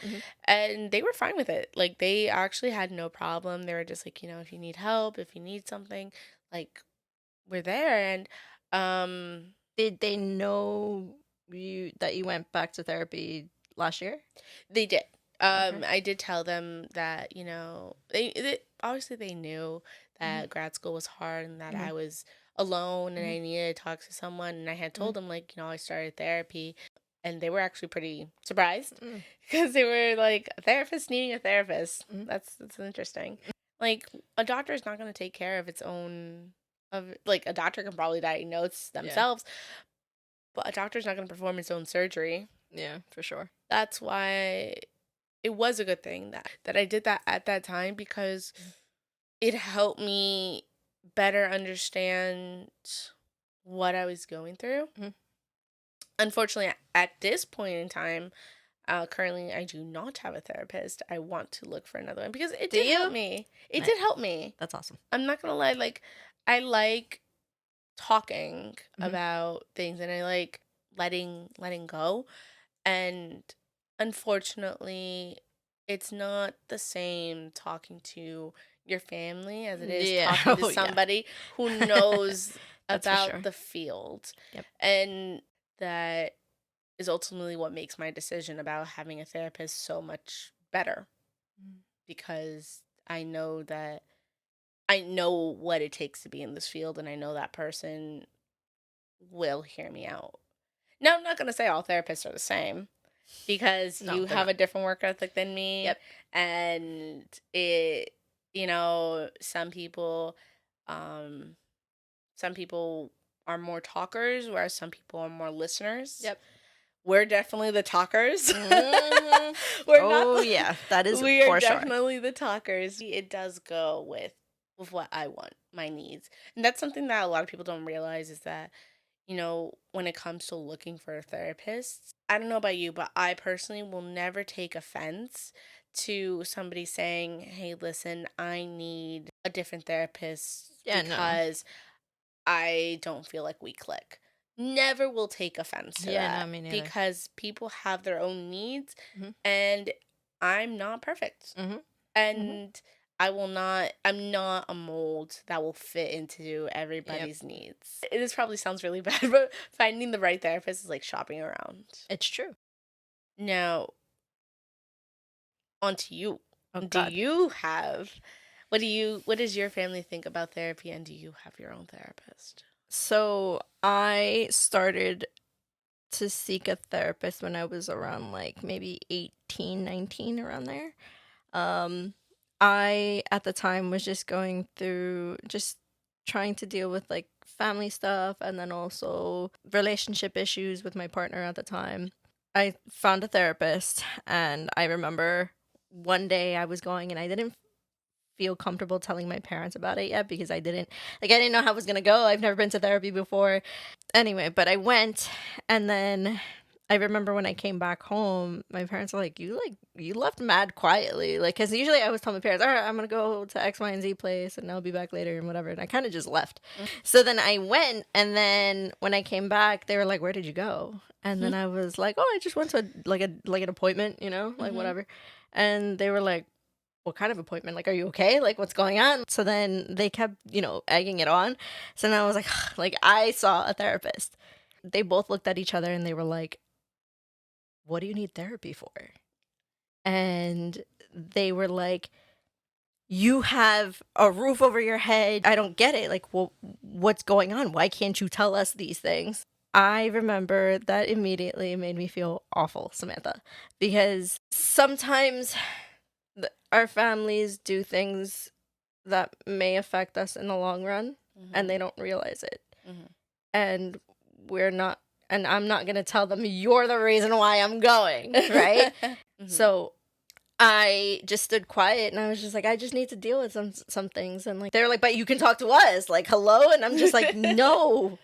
and they were fine with it. Like, they actually had no problem. They were just like, you know, if you need help, if you need something, like, we're there. And did they know that you went back to therapy last year? They did. I did tell them that, you know, they obviously they knew that grad school was hard, and that I was alone, and I needed to talk to someone. And I had told them, like, you know, I started therapy, and they were actually pretty surprised because they were like, a therapist needing a therapist. That's interesting. Like, a doctor is not going to take care of its own, like, a doctor can probably diagnose themselves, but a doctor's not going to perform its own surgery. Yeah, for sure. That's why it was a good thing that I did that at that time, because it helped me better understand what I was going through. Unfortunately, at this point in time, currently I do not have a therapist. I want to look for another one because it did help me. It did help me. That's awesome. I'm not gonna lie. Like, I like talking about things, and I like letting go. And unfortunately, it's not the same talking to your family as it is talking to somebody who knows about the field. And that is ultimately what makes my decision about having a therapist so much better, because I know what it takes to be in this field, and I know that person will hear me out. Now, I'm not going to say all therapists are the same, because you have a different work ethic than me. And it, you know, some people are more talkers, whereas some people are more listeners. We're definitely the talkers. That is we for are sure. Definitely the talkers. It does go with what I want, my needs. And that's something that a lot of people don't realize, is that, you know, when it comes to looking for a therapist, I don't know about you, but I personally will never take offense to somebody saying, hey, listen, I need a different therapist because I don't feel like we click. Never will take offense to that. No, me neither. Because people have their own needs, and I'm not perfect. And I'm not a mold that will fit into everybody's needs. This probably sounds really bad, but finding the right therapist is like shopping around. It's true. Now, on to you. Oh, do God. you have, what does your family think about therapy, and do you have your own therapist? So I started to seek a therapist when I was around like maybe 18, 19, around there. I at the time was just going through just trying to deal with like family stuff and then also relationship issues with my partner at the time. I found a therapist, and I remember one day I was going and I didn't feel comfortable telling my parents about it yet because I didn't know how it was going to go. I've never been to therapy before. Anyway, but I went, and then I remember when I came back home, my parents were like, you left mad quietly. Like, because usually I was telling my parents, all right, I'm going to go to X, Y, and Z place and I'll be back later and whatever. And I kind of just left. So then I went, and then when I came back, they were like, where did you go? And then I was like, oh, I just went to like an appointment, like whatever. And they were like, what kind of appointment? Like, are you okay? Like, what's going on? So then they kept, egging it on. So then I was like, like, I saw a therapist. They both looked at each other and they were like, what do you need therapy for? And they were like, you have a roof over your head. I don't get it. Like, well, what's going on? Why can't you tell us these things? I remember that immediately made me feel awful, Samantha, because sometimes our families do things that may affect us in the long run, and they don't realize it. And I'm not going to tell them, you're the reason why I'm going, right? So I just stood quiet, and I was just like, I just need to deal with some things. And like, they're like, but you can talk to us, like, hello? And I'm just like, no,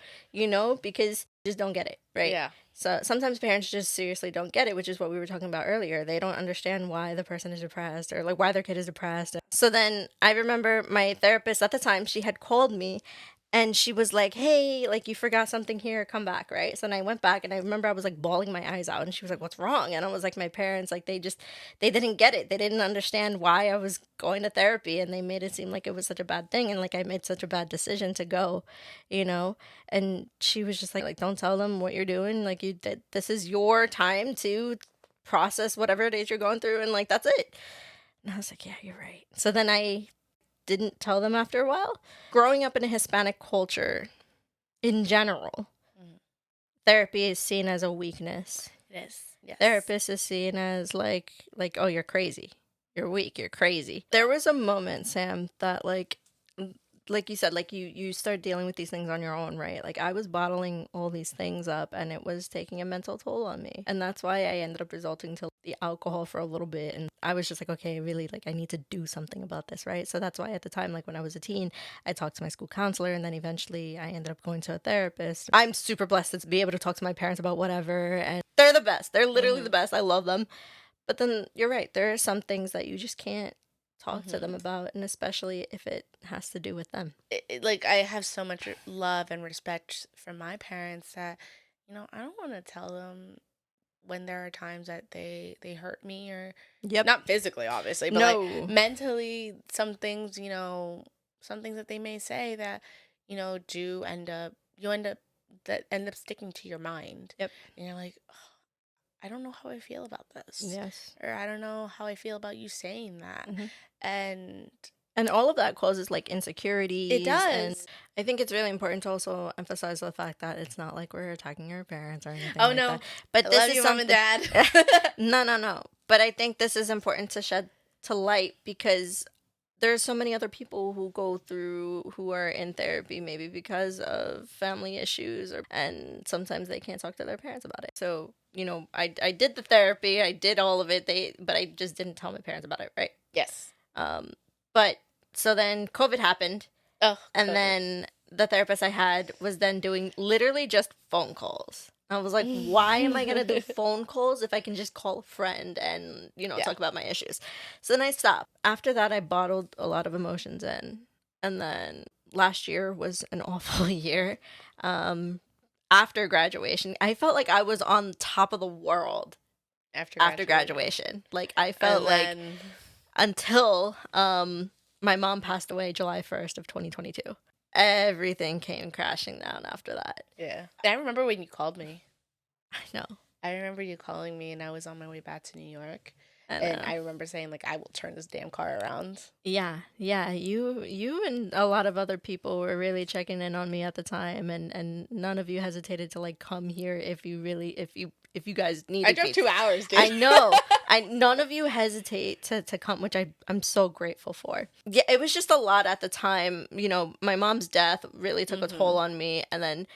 because just don't get it, right? Yeah. So sometimes parents just seriously don't get it, which is what we were talking about earlier. They don't understand why the person is depressed or like why their kid is depressed. So then I remember my therapist at the time, she had called me and she was like, hey, like you forgot something here, come back, right? So then I went back and I remember I was like bawling my eyes out and she was like, what's wrong? And I was like, my parents, like they didn't get it. They didn't understand why I was going to therapy, and they made it seem like it was such a bad thing and like I made such a bad decision to go, And she was just like don't tell them what you're doing. Like this is your time to process whatever it is you're going through, and like that's it. And I was like, yeah, you're right. So then I didn't tell them after a while. Growing up in a Hispanic culture, in general, therapy is seen as a weakness. It is. Yes. Therapist is seen as like, oh, you're crazy. You're weak. You're crazy. There was a moment, Sam, that like you said, like you start dealing with these things on your own, right? Like I was bottling all these things up and it was taking a mental toll on me. And that's why I ended up resorting to the alcohol for a little bit. And I was just like, okay, really, like I need to do something about this, right? So that's why at the time, like when I was a teen, I talked to my school counselor, and then eventually I ended up going to a therapist. I'm super blessed to be able to talk to my parents about whatever. And they're the best. They're literally the best. I love them. But then you're right. There are some things that you just can't talk to them about, and especially if it has to do with them. Like I have so much love and respect for my parents that I don't want to tell them when there are times that they hurt me, or not physically obviously, but like mentally, some things that they may say that do end up sticking to your mind. And you're like, oh, I don't know how I feel about this. Yes. Or I don't know how I feel about you saying that. And all of that causes like insecurities. It does. And I think it's really important to also emphasize the fact that it's not like we're attacking our parents or anything. Oh, like no. that. But I this love is you, Mom and Dad. No. But I think this is important to shed to light, because there's so many other people who are in therapy maybe because of family issues, and sometimes they can't talk to their parents about it. So, I did the therapy, I did all of it, but I just didn't tell my parents about it, right? Yes. But so then COVID happened. Oh, and then the therapist I had was then doing literally just phone calls. I was like, why am I going to do phone calls if I can just call a friend and, talk about my issues? So then I stopped. After that, I bottled a lot of emotions in. And then last year was an awful year. After graduation, I felt like I was on top of the world after graduation. Like I felt like until my mom passed away July 1st of 2022. Everything came crashing down after that. Yeah. I remember when you called me. I know. I remember you calling me, and I was on my way back to New York. And I remember saying, like, I will turn this damn car around. Yeah. You and a lot of other people were really checking in on me at the time, and none of you hesitated to like come here if you guys needed. I drove 2 hours, dude. I know. None of you hesitate to come, which I'm so grateful for. Yeah, it was just a lot at the time. You know, my mom's death really took a toll on me, and then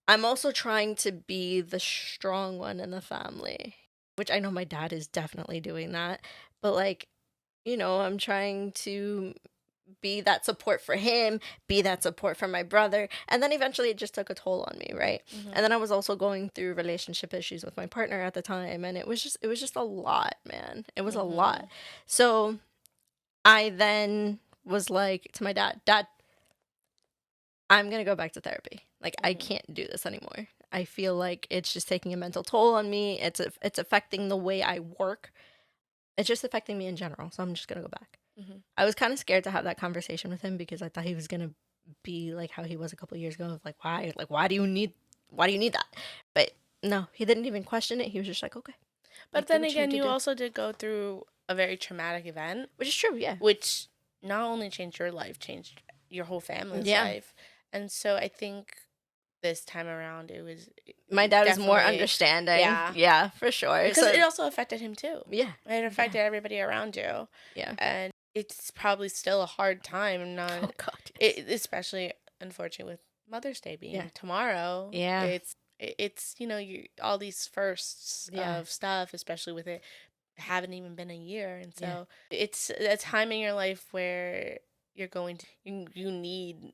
I'm also trying to be the strong one in the family, which I know my dad is definitely doing that. But like, you know, I'm trying to be that support for him, be that support for my brother. And then eventually it just took a toll on me, right? And then I was also going through relationship issues with my partner at the time, and it was just a lot, man. It was a lot. So I then was like to my dad, I'm going to go back to therapy. Like, I can't do this anymore. I feel like it's just taking a mental toll on me. It's affecting the way I work. It's just affecting me in general. So I'm just going to go back. I was kind of scared to have that conversation with him because I thought he was going to be like how he was a couple of years ago. Of like, why? Like, why do you need that? But no, he didn't even question it. He was just like, okay. But then again, you also did go through a very traumatic event. Which is true, yeah. Which not only changed your life, changed your whole family's life. And so I think this time around it was... My dad is more understanding. Yeah, for sure. Because it also affected him too. Yeah. It affected everybody around you. Yeah. And it's probably still a hard time. Oh, God. Especially, unfortunately, with Mother's Day being tomorrow. Yeah. It's you know, all these firsts of stuff, especially with it haven't even been a year. And so it's a time in your life where you're going to... You need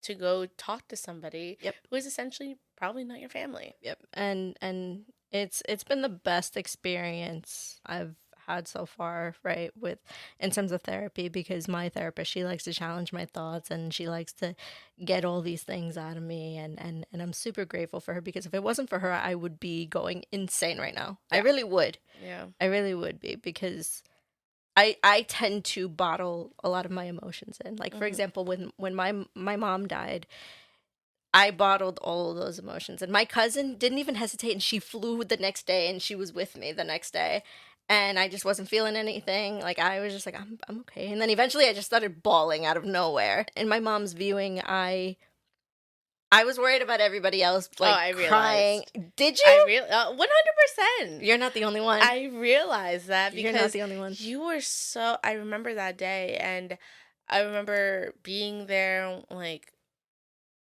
to go talk to somebody who is essentially probably not your family. Yep. And it's been the best experience I've had so far, right, with in terms of therapy, because my therapist, she likes to challenge my thoughts and she likes to get all these things out of me, and I'm super grateful for her, because if it wasn't for her, I would be going insane right now. I really would. Yeah. I really would be, because I tend to bottle a lot of my emotions in. Like, for example, when my mom died, I bottled all of those emotions. And my cousin didn't even hesitate, and she flew the next day, and she was with me the next day. And I just wasn't feeling anything. Like, I was just like, I'm okay. And then eventually I just started bawling out of nowhere. In my mom's viewing, I was worried about everybody else, like, crying. Did you? 100%. You're not the only one. I realized that because you're not the only one. You were so... I remember that day, and I remember being there, like,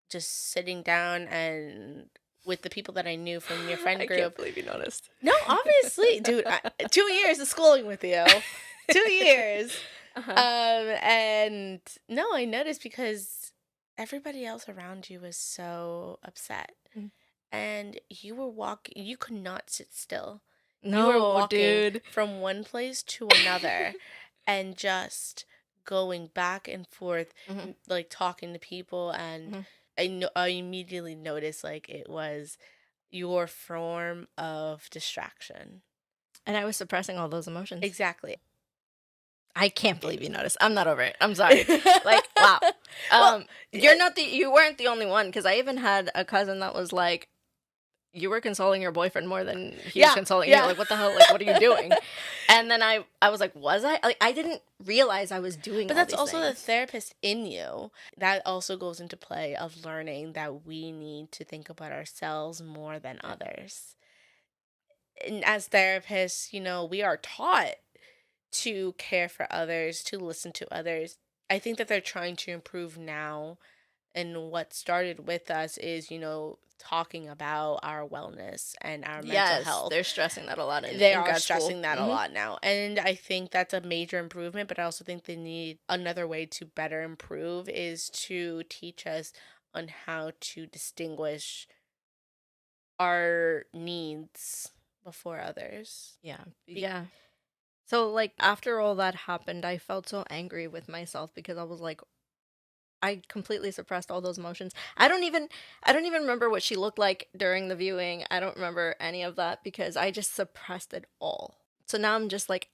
just sitting down and with the people that I knew from your friend group. I can't believe you noticed. No, obviously. Dude, 2 years of schooling with you. 2 years. And no, I noticed because everybody else around you was so upset. And you were walking... You could not sit still. No, you were walking dude. From one place to another and just going back and forth, like, talking to people. And I immediately noticed, like, it was your form of distraction. And I was suppressing all those emotions. Exactly. I can't believe you noticed. I'm not over it. I'm sorry. Like, wow. Well, you weren't the only one, because I even had a cousin that was like, you were consoling your boyfriend more than he was consoling you. Like, what the hell? Like, what are you doing? And then I was like, was I? Like, I didn't realize I was doing But all that's these also things. the therapist in you. That also goes into play of learning that we need to think about ourselves more than others. And as therapists, you know, we are taught to care for others, to listen to others. I think that they're trying to improve now. And what started with us is, you know, talking about our wellness and our mental health. They're stressing that a lot. They are stressing that a lot now. And I think that's a major improvement, but I also think they need another way to better improve is to teach us on how to distinguish our needs before others. Yeah. So, like, after all that happened, I felt so angry with myself, because I was like, I completely suppressed all those emotions. I don't even remember what she looked like during the viewing. I don't remember any of that, because I just suppressed it all. So now I'm just like,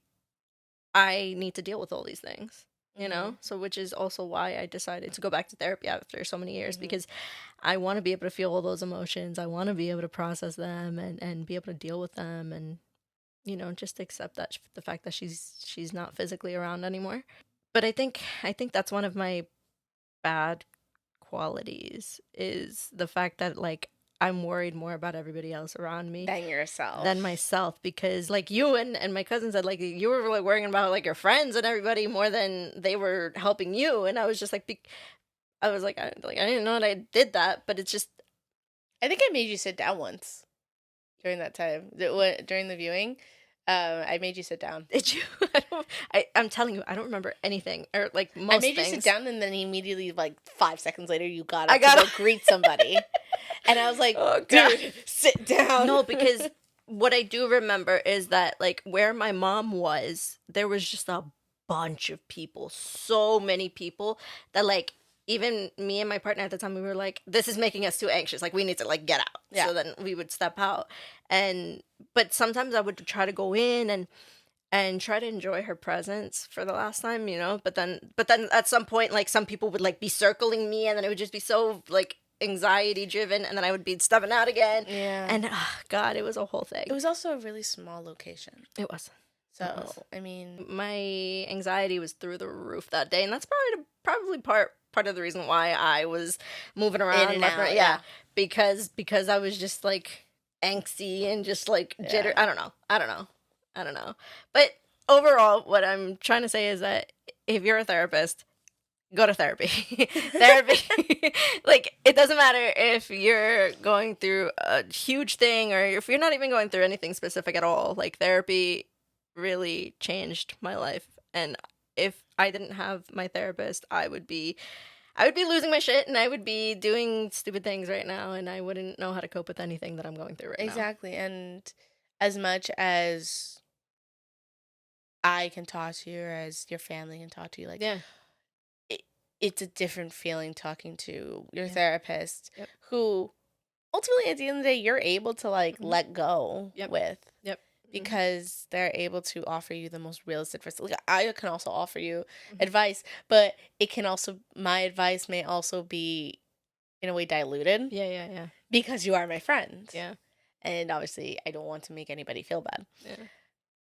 I need to deal with all these things, you know? So, which is also why I decided to go back to therapy after so many years, because I want to be able to feel all those emotions. I want to be able to process them and be able to deal with them. And just accept that the fact that she's not physically around anymore. But I think that's one of my bad qualities, is the fact that like I'm worried more about everybody else around me than myself, because like you and my cousin said, like you were like worrying about like your friends and everybody more than they were helping you, and I was just like, I was like, I didn't know that I did that, but it's just, I think I made you sit down once during that time during the viewing. I made you sit down. Did you? I'm telling you, I don't remember anything, or like most I made things. you sit down, and then immediately, like 5 seconds later, you got up to go greet somebody, and I was like, "Oh, dude, sit down." No, because what I do remember is that like where my mom was, there was just a bunch of people, so many people that like even me and my partner at the time, we were like, this is making us too anxious. Like we need to like get out. Yeah. So then we would step out, but sometimes I would try to go in and try to enjoy her presence for the last time, but then at some point, like some people would like be circling me, and then it would just be so like anxiety driven, and then I would be stepping out again. Yeah. And God, it was a whole thing. It was also a really small location. It was. So, I mean, my anxiety was through the roof that day, and that's probably part of the reason why I was moving around in and out, yeah, because I was just like angsty and just like jitter. I don't know. But overall, what I'm trying to say is that if you're a therapist, go to therapy. Therapy, like, it doesn't matter if you're going through a huge thing or if you're not even going through anything specific at all. Like, therapy really changed my life. And if I didn't have my therapist, I would be losing my shit, and I would be doing stupid things right now, and I wouldn't know how to cope with anything that I'm going through right now. Exactly. And as much as I can talk to you, or as your family can talk to you, like, yeah, it's a different feeling talking to your therapist, who ultimately at the end of the day you're able to like let go with. Because they're able to offer you the most realistic advice. Like, I can also offer you advice, but my advice may also be in a way diluted. Yeah. Because you are my friend. Yeah. And obviously I don't want to make anybody feel bad. Yeah.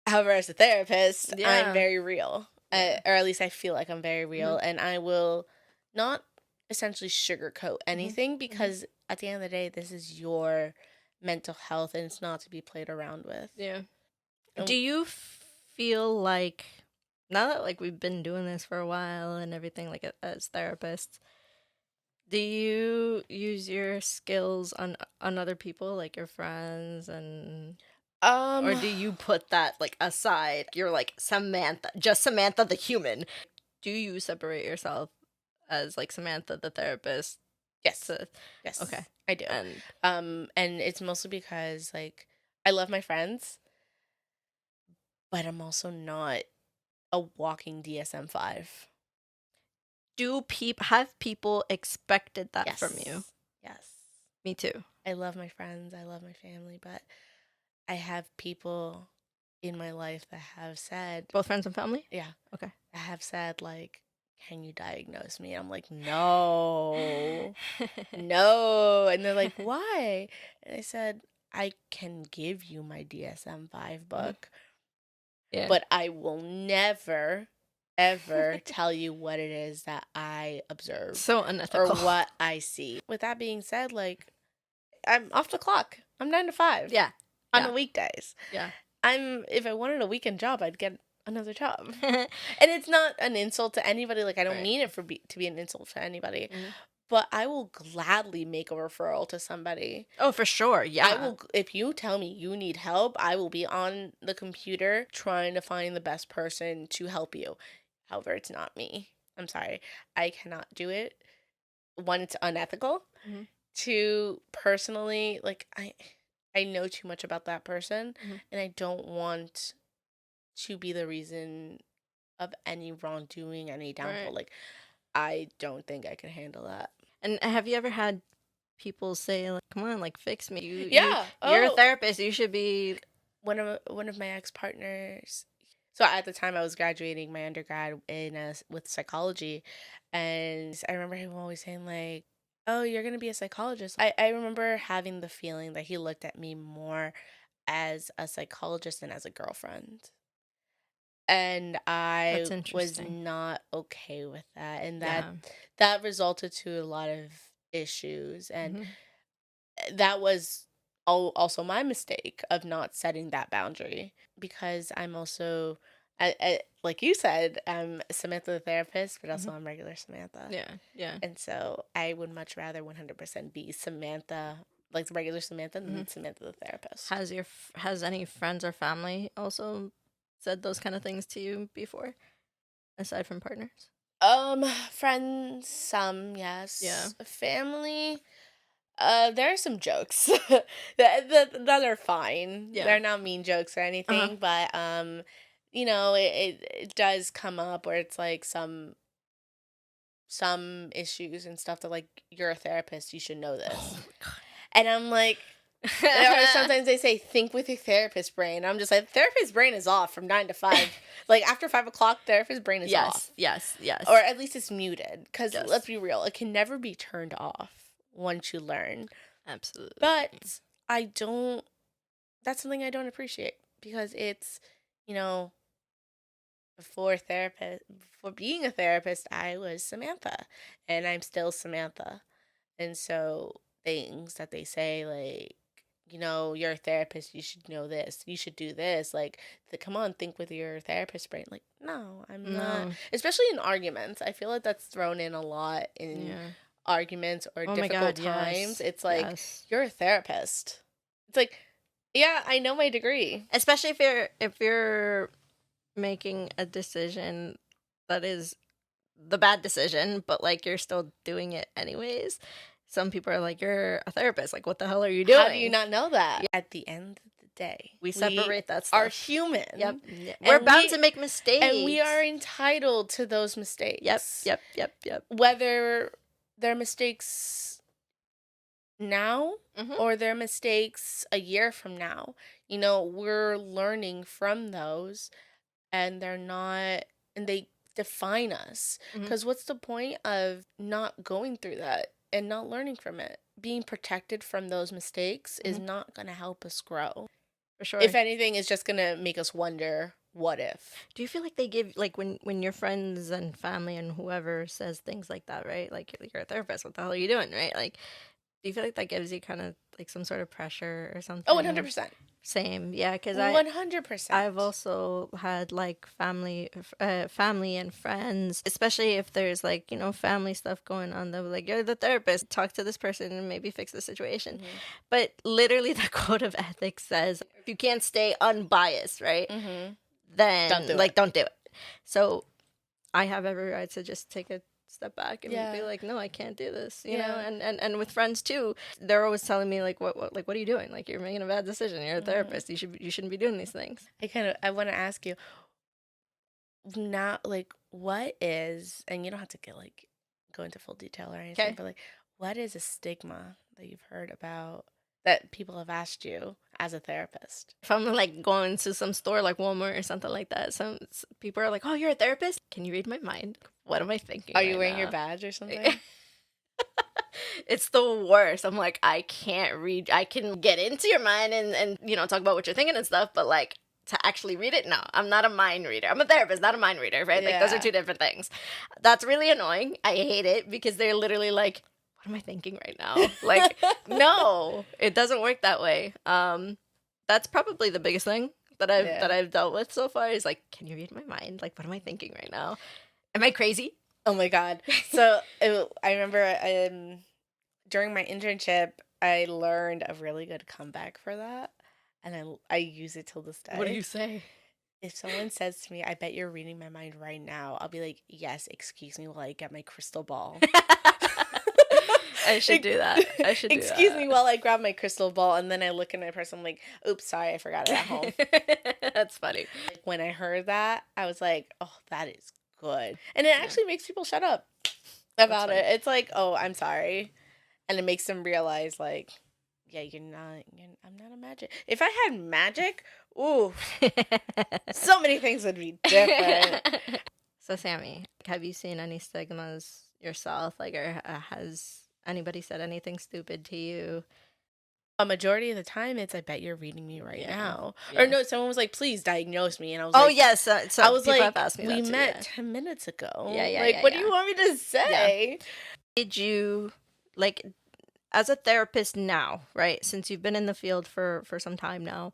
However, as a therapist, I'm very real. Or at least I feel like I'm very real. And I will not essentially sugarcoat anything, because at the end of the day, this is your mental health, and it's not to be played around with. Yeah. Do you feel like, now that like we've been doing this for a while and everything, like as therapists, do you use your skills on other people, like your friends, and or do you put that like aside? You're like Samantha the human. Do you separate yourself as like Samantha the therapist? Yes. Yes. Okay. I do. And it's mostly because like I love my friends, but I'm also not a walking DSM-5. Have people expected that from you? Yes. Me too. I love my friends, I love my family, but I have people in my life that have said... Both friends and family? Yeah. Okay. That have said, like, can you diagnose me? I'm like, no. No. And they're like, why? And I said, I can give you my DSM-5 book, but I will never, ever tell you what it is that I observe. So unethical. Or what I see. With that being said, like, I'm off the clock. I'm 9 to 5. Yeah. On the weekdays. Yeah. If I wanted a weekend job, I'd get another job. And it's not an insult to anybody. Like, I don't mean it to be an insult to anybody. But I will gladly make a referral to somebody. Oh, for sure. Yeah. I will. If you tell me you need help, I will be on the computer trying to find the best person to help you. However, it's not me. I'm sorry. I cannot do it. One, it's unethical. Two, personally, like, I know too much about that person, and I don't want to be the reason of any wrongdoing, any downfall. Right. Like, I don't think I can handle that. And have you ever had people say, like, come on, like, fix me? You're a therapist. You should be... One of my ex-partners... So at the time, I was graduating my undergrad with psychology, and I remember him always saying, like, oh, you're going to be a psychologist. I remember having the feeling that he looked at me more as a psychologist and as a girlfriend. And I That's was interesting. not okay with that. And Yeah. that resulted to a lot of issues. And Mhm. that was also my mistake of not setting that boundary, because I'm also, like you said, I'm Samantha the therapist, but also Mhm. I'm regular Samantha. Yeah. Yeah. And so I would much rather 100% be Samantha, like the regular Samantha, than Mhm. Samantha the therapist. Has any friends or family also said those kind of things to you before, aside from partners? Friends, some, Yeah. yes. Family, there are some jokes that are fine. Yeah. They're not mean jokes or Uh-huh. anything, but it does come up where it's like some issues and stuff that, like, you're a therapist, you should know Oh this. my And I'm like, or god. sometimes they say, think with your therapist brain. I'm just like, therapist brain is off from 9 to 5. Like, after 5 o'clock, therapist brain is off. Yes. Or Yes. at least it's muted. Because let's Yes. be real, it can never be turned off once you learn. Absolutely. But I don't, that's something I don't appreciate, because it's, you know, before being a therapist, I was Samantha, and I'm still Samantha. And so things that they say, like, you're a therapist, you should know this, you should do this, like, come on, think with your therapist brain. Like, no, I'm not. No. Especially in arguments, I feel like that's thrown in a lot in Yeah. arguments or Oh my difficult god, times. yes. It's like, Yes. you're a therapist. It's like, yeah, I know my degree. Especially if you're making a decision that is the bad decision, but like you're still doing it anyways. Some people are like, "You're a therapist. Like, what the hell are you How do you doing?" not know that? At the end of the day, We we separate that are stuff. human. Yep. Yeah. We're And bound to make and we are mistakes. entitled to those Yep. mistakes. Yep. Whether they're mistakes now Mhm. or they're mistakes a year from now, we're learning from those, and they're not, and they define us. Mhm. Because what's the point of not going through that and not learning from it? Being protected from those mistakes is Mhm. not going to help us grow. For sure. If anything, it's just going to make us wonder, what if? Do you feel like they give like when your friends and family and whoever says things like that, right? Like you're a therapist, what the hell are you doing, right? Like, do you feel like that gives you kind of like some sort of pressure or Oh, something? 100%. Same, yeah, because 100%. I've also had like family and friends, especially if there's like family stuff going on. They're like, "You're the therapist. Talk to this person and maybe fix the situation." Mm-hmm. But literally, the code of ethics says if you can't stay unbiased, right? Mm-hmm. Then don't do it. So I have every right to just take a step back and be Yeah. like, no, I can't do this, you know. Yeah. And with friends too, they're always telling me like, what are you doing? Like, you're making a bad decision. You're a Mm-hmm. therapist. You shouldn't be doing these things. I want to ask you now, like, what is, and you don't have to go into full detail or anything, Okay. but like, what is a stigma that you've heard about that people have asked you as a therapist? If I'm like going to some store like Walmart or something like that, some people are like, "Oh, you're a therapist? Can you read my mind? What am I thinking Are right you wearing your now?" badge or something? It's the worst. I'm like, I can't read. I can get into your mind and talk about what you're thinking and stuff, but like to actually read it, no. I'm not a mind reader. I'm a therapist, not a mind reader, right? Like those are Yeah. two different things. That's really annoying. I hate it because they're literally like, what am I thinking right now? Like, no, it doesn't work that way. That's probably the biggest thing Yeah. that I've dealt with so far is like, can you read my mind? Like, what am I thinking right now? Am I crazy? Oh my God. So I remember during my internship, I learned a really good comeback for that. And I use it till this day. What do you say? If someone says to me, I bet you're reading my mind right now, I'll be like, yes, excuse me while I get my crystal ball. I should do that. Excuse me while I grab my crystal ball, and then I look at my purse. I'm like, oops, sorry, I forgot it at home. That's funny. When I heard that, I was like, oh, that is good. And it actually makes people shut up about it. It's like, oh, I'm sorry. And it makes them realize, like, yeah, I'm not a magic. If I had magic, ooh, so many things would be different. So, Sammy, have you seen any stigmas yourself? Like, or has anybody said anything stupid to you? A majority of the time, it's, I bet you're reading me right now. Yeah. Or no, someone was like, please diagnose me. And I was Oh, like, yes. So I was people have like, asked me we that too, met yeah. 10 minutes ago. Yeah, What do you want me to say? Did you, like, as a therapist now, right? Since you've been in the field for some time now,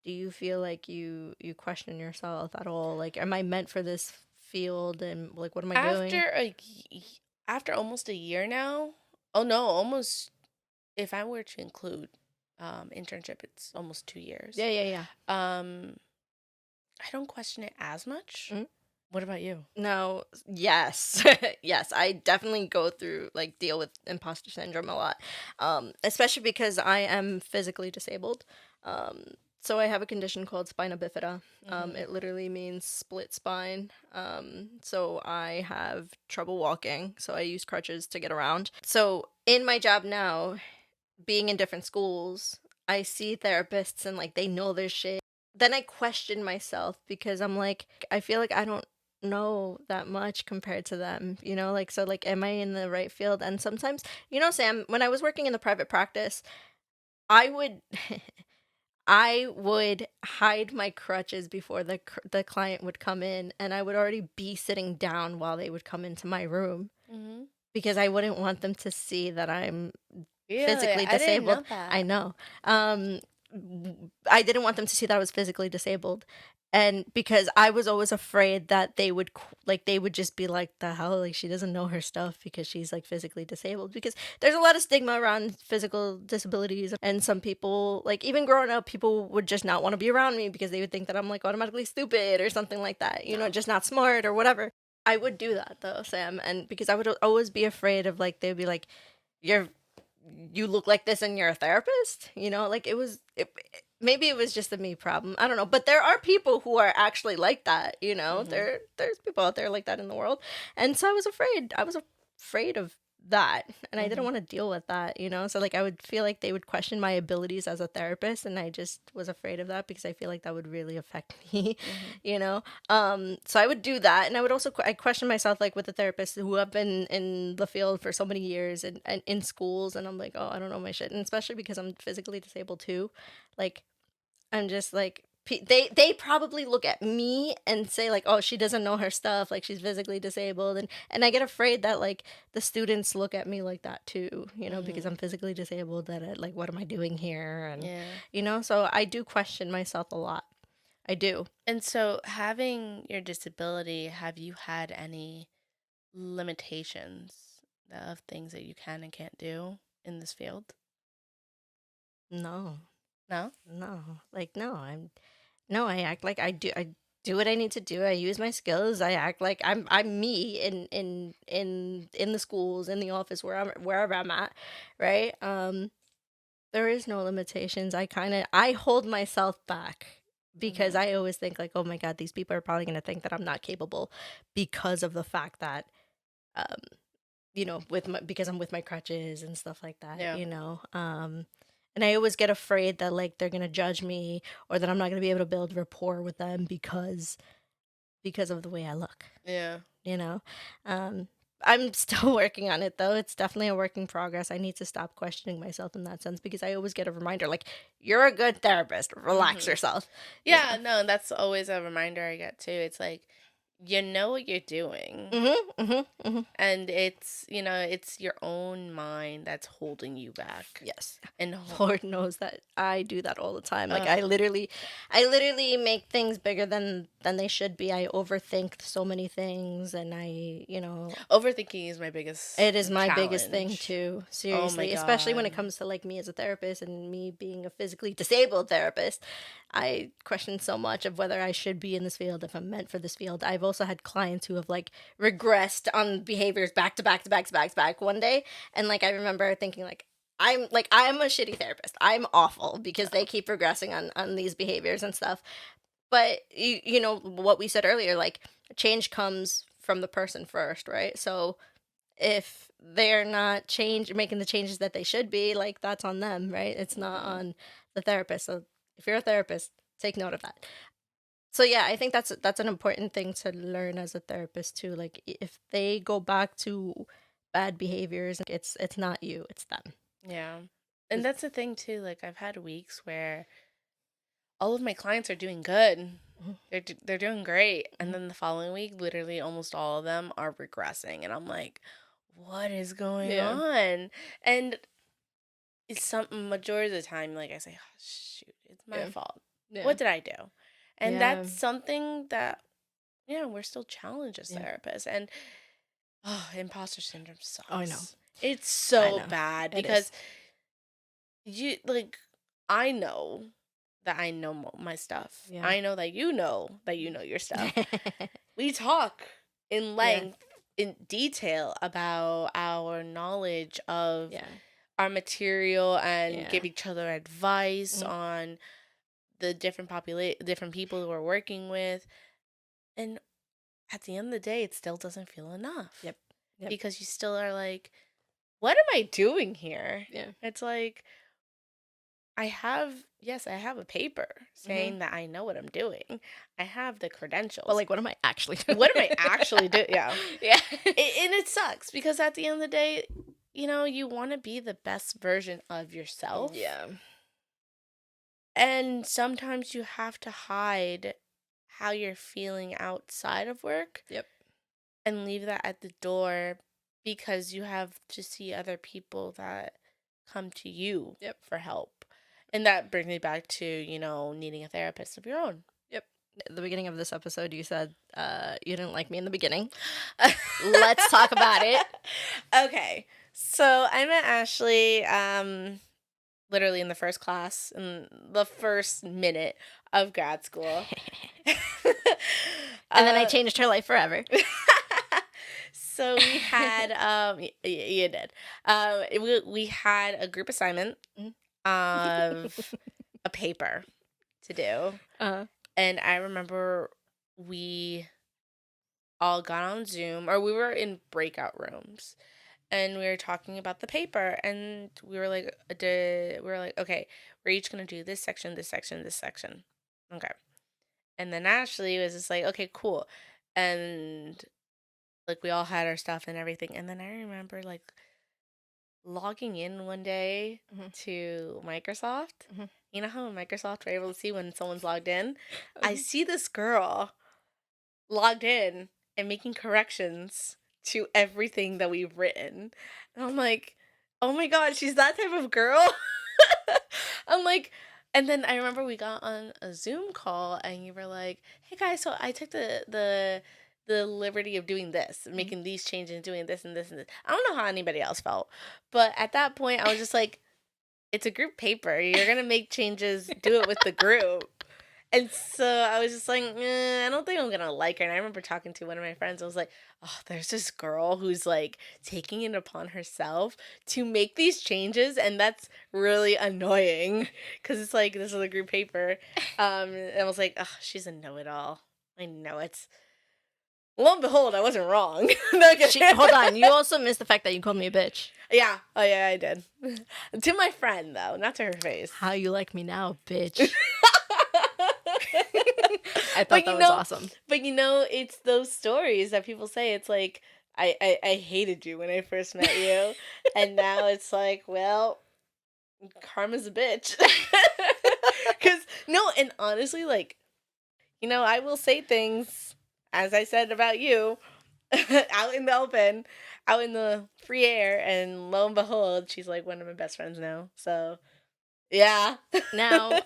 do you feel like you question yourself at all? Like, am I meant for this field? And, like, what am I doing? After almost a year now, oh no, almost, if I were to include internship, it's almost 2 years. Yeah. I don't question it as much. Mhm. What about you? No, yes. Yes, I definitely go through, like, deal with imposter syndrome a lot. Especially because I am physically disabled. So I have a condition called spina bifida. It literally means split spine. So I have trouble walking, so I use crutches to get around. So in my job now, being in different schools, I see therapists and, like, they know their shit. Then I question myself because I'm like, I feel like I don't know that much compared to them, you know? Like, so, like, am I in the right field? And sometimes, you know, Sam, when I was working in the private practice, I would I would hide my crutches before the client would come in, and I would already be sitting down while they would come into my room Mm-hmm. because I wouldn't want them to see that I'm Really? physically I didn't disabled. know that. I know. I didn't want them to see that I was physically disabled. And because I was always afraid that they would they would just be like, the hell, like, she doesn't know her stuff because she's, like, physically disabled. Because there's a lot of stigma around physical disabilities, and some people, like, even growing up, people would just not want to be around me because they would think that I'm, like, automatically stupid or something like that, you know, just not smart or whatever. I would do that though, Sam, and because I would always be afraid of, like, they'd be like, you look like this and you're a therapist, you know, like, maybe it was just a me problem, I don't know, but there are people who are actually like that, you know. There's people out there like that in the world, and so I was afraid of that, and I didn't want to deal with that, you know. So, like, I would feel like they would question my abilities as a therapist, and I just was afraid of that because I feel like that would really affect me, you know. So I would do that, and I would also I question myself, like, with the therapists who have been in the field for so many years and in schools, and I'm like, oh, I don't know my shit, and especially because I'm physically disabled too, like, I'm just like, they probably look at me and say, like, oh, she doesn't know her stuff, like, she's physically disabled, and I get afraid that, like, the students look at me like that too, you know, because I'm physically disabled, that like, what am I doing here? And you know, so I do question myself a lot. I do. And so, having your disability, have you had any limitations of things that you can and can't do in this field? No. No? Like, no, I act like I do what I need to do. I use my skills. I act like I'm me in the schools, in the office, wherever I'm at, right? There is no limitations. I hold myself back because I always think, like, oh my God, these people are probably going to think that I'm not capable because of the fact that, um, you know, because I'm with my crutches and stuff like that, Yeah. you know. And I always get afraid that, like, they're going to judge me, or that I'm not going to be able to build rapport with them because of the way I look, Yeah. you know. I'm still working on it, though. It's definitely a work in progress. I need to stop questioning myself in that sense, because I always get a reminder, like, you're a good therapist. Relax yourself. Yeah, no, that's always a reminder I get too. It's like, you know what you're doing. And it's, it's your own mind that's holding you back. Yes. And Lord knows that I do that all the time. Like, I literally make things bigger than they should be. I overthink so many things, and overthinking is my biggest it is my biggest thing challenge. too. Oh Seriously, my especially when it God. comes to, like, me as a therapist and me being a physically disabled therapist. I question so much of whether I should be in this field, if I'm meant for this field. I've also had clients who have, like, regressed on behaviors back to back to back to back to back one day, and, like, I remember thinking, like, I'm a shitty therapist. I'm awful because they keep regressing on these behaviors and stuff. But you know what we said earlier, like, change comes from the person first, right? So if they're not making the changes that they should be, like, that's on them, right? It's not on the therapist. So if you're a therapist, take note of that. So yeah, I think that's an important thing to learn as a therapist too. Like, if they go back to bad behaviors, it's not you, it's them. Yeah. And that's the thing too. Like, I've had weeks where all of my clients are doing good. They're doing great. And then the following week, literally almost all of them are regressing. And I'm like, what is going on? And it's majority of the time, like, I say, oh, shoot, it's my fault. What did I do? And that's something that, we're still challenged as therapists. And imposter syndrome sucks. Oh, I know. It's so bad because I know that I know my stuff. Yeah. I know that you know your stuff. We talk in length, in detail about our knowledge of our material and give each other advice on the different people who we're working with. And at the end of the day, it still doesn't feel enough. Yep. Because you still are like, what am I doing here? Yeah. It's like, I have a paper saying that I know what I'm doing. I have the credentials. But, like, what am I actually doing? What am I actually doing? Yeah. Yeah. And it sucks because at the end of the day, you want to be the best version of yourself. Yeah. And sometimes you have to hide how you're feeling outside of work. Yep. And leave that at the door because you have to see other people that come to you for help. And that brings me back to, needing a therapist of your own. Yep. At the beginning of this episode, you said you didn't like me in the beginning. Let's talk about it. Okay. So I met Ashley literally in the first class, in the first minute of grad school. And then I changed her life forever. So we had, you did. We had a group assignment of a paper to do. And I remember we all got on Zoom, or we were in breakout rooms, and we were talking about the paper, and we were like, okay, we're each going to do this section, this section, this section. Okay. And then Ashley was just like, okay, cool. And like, we all had our stuff and everything. And then I remember, like, logging in one day to Microsoft. You know how in Microsoft we're able to see when someone's logged in? I see this girl logged in and making corrections to everything that we've written. And I'm like, oh my God, she's that type of girl? I'm like... And then I remember we got on a Zoom call and you were like, hey guys, so I took the liberty of doing this, making these changes, doing this and this and this. I don't know how anybody else felt, but at that point I was just like, it's a group paper. You're going to make changes, do it with the group. And so I was just like, I don't think I'm going to like her. And I remember talking to one of my friends. I was like, oh, there's this girl who's like taking it upon herself to make these changes. And that's really annoying because it's like, this is a group paper. And I was like, oh, she's a know-it-all. I know it. Lo and behold, I wasn't wrong. Hold on. You also missed the fact that you called me a bitch. Yeah. Oh, yeah, I did. To my friend, though. Not to her face. How you like me now, bitch? I thought that was awesome. But it's those stories that people say. It's like, I hated you when I first met you. And now it's like, well, karma's a bitch. And honestly, like, I will say things, as I said about you, out in the open, out in the free air, and lo and behold, she's like one of my best friends now. So, yeah. Now,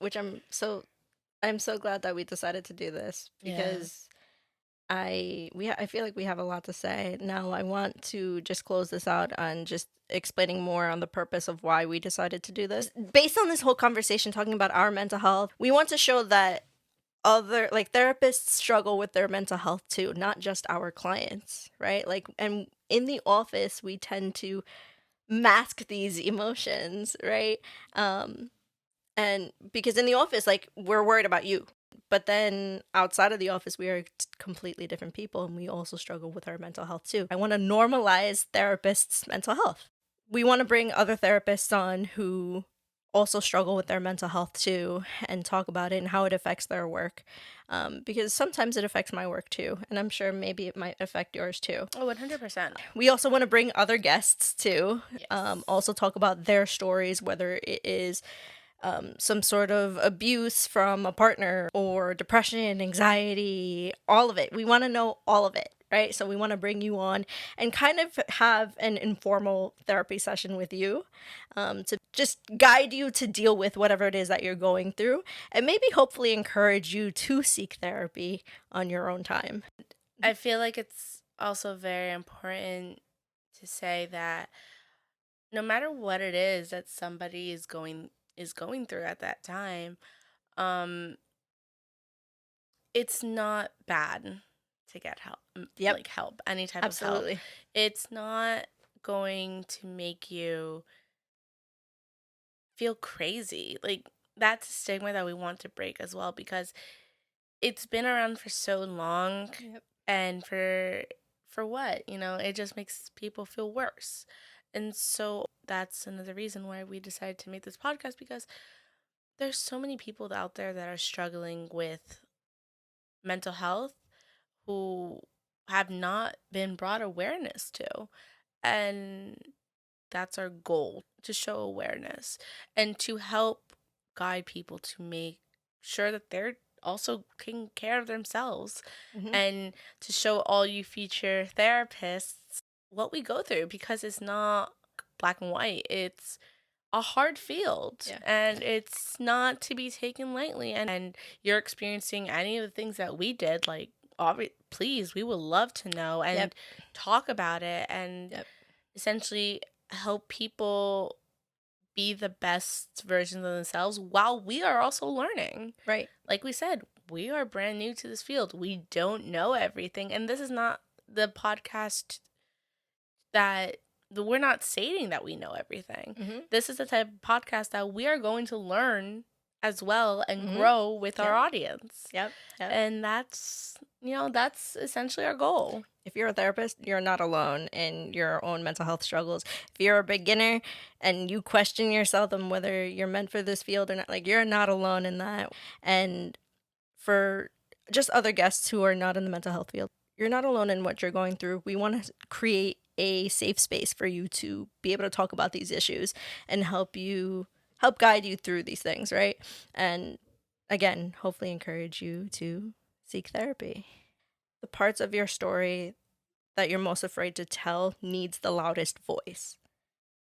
which I'm so glad that we decided to do this because I feel like we have a lot to say. Now I want to just close this out on just explaining more on the purpose of why we decided to do this. Based on this whole conversation talking about our mental health, we want to show that other therapists struggle with their mental health too, not just our clients, right? And in the office we tend to mask these emotions, right? And because in the office, we're worried about you, but then outside of the office, we are completely different people, and we also struggle with our mental health too. I want to normalize therapists' mental health. We want to bring other therapists on who also struggle with their mental health too, and talk about it and how it affects their work. Because sometimes it affects my work too, and I'm sure maybe it might affect yours too. Oh, 100%. We also want to bring other guests too, Yes. also talk about their stories, whether it is some sort of abuse from a partner or depression, anxiety, all of it. We want to know all of it, right? So we want to bring you on and kind of have an informal therapy session with you, to just guide you to deal with whatever it is that you're going through, and maybe hopefully encourage you to seek therapy on your own time. I feel like it's also very important to say that no matter what it is that somebody is going through at that time, um it's not bad to get help. Yep. Like help, any type of help. Absolutely. It's not going to make you feel crazy. Like that's a stigma that we want to break as well, because it's been around for so long. Yep. And for what? It just makes people feel worse. And so that's another reason why we decided to make this podcast, because there's so many people out there that are struggling with mental health who have not been brought awareness to. And that's our goal, to show awareness and to help guide people to make sure that they're also taking care of themselves, Mhm. and to show all you future therapists what we go through, because it's not black and white. It's a hard field, Yeah. and it's not to be taken lightly. And you're experiencing any of the things that we did, like, please, we would love to know and Yep. talk about it, and Yep. essentially help people be the best versions of themselves while we are also learning. Right. Like we said, we are brand new to this field. We don't know everything. And this is not the podcast that we're not stating that we know everything. Mm-hmm. This is the type of podcast that we are going to learn as well and Mhm. grow with our Yep. audience. Yep. Yep. And that's essentially our goal. If you're a therapist, you're not alone in your own mental health struggles. If you're a beginner and you question yourself on whether you're meant for this field or not, like, you're not alone in that. And for just other guests who are not in the mental health field, you're not alone in what you're going through. We want to create a safe space for you to be able to talk about these issues and help guide you through these things, right? And again, hopefully encourage you to seek therapy. The parts of your story that you're most afraid to tell needs the loudest voice.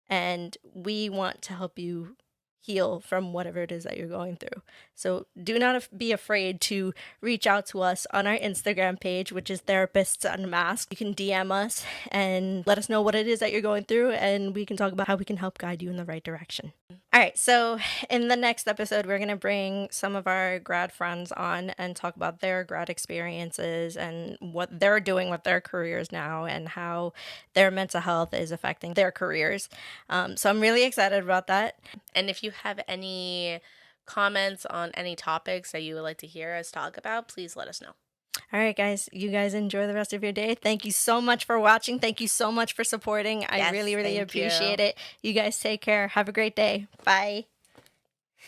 And we want to help you heal from whatever it is that you're going through. So do not be afraid to reach out to us on our Instagram page, which is Therapists Unmasked. You can DM us and let us know what it is that you're going through, and we can talk about how we can help guide you in the right direction. All right, so in the next episode, we're going to bring some of our grad friends on and talk about their grad experiences and what they're doing with their careers now and how their mental health is affecting their careers. So I'm really excited about that. And if you have any comments on any topics that you would like to hear us talk about, please let us know. All right, guys, you guys enjoy the rest of your day. Thank you so much for watching. Thank you so much for supporting. I Yes, really, really thank appreciate you. it. You guys take care. Have a great day. Bye.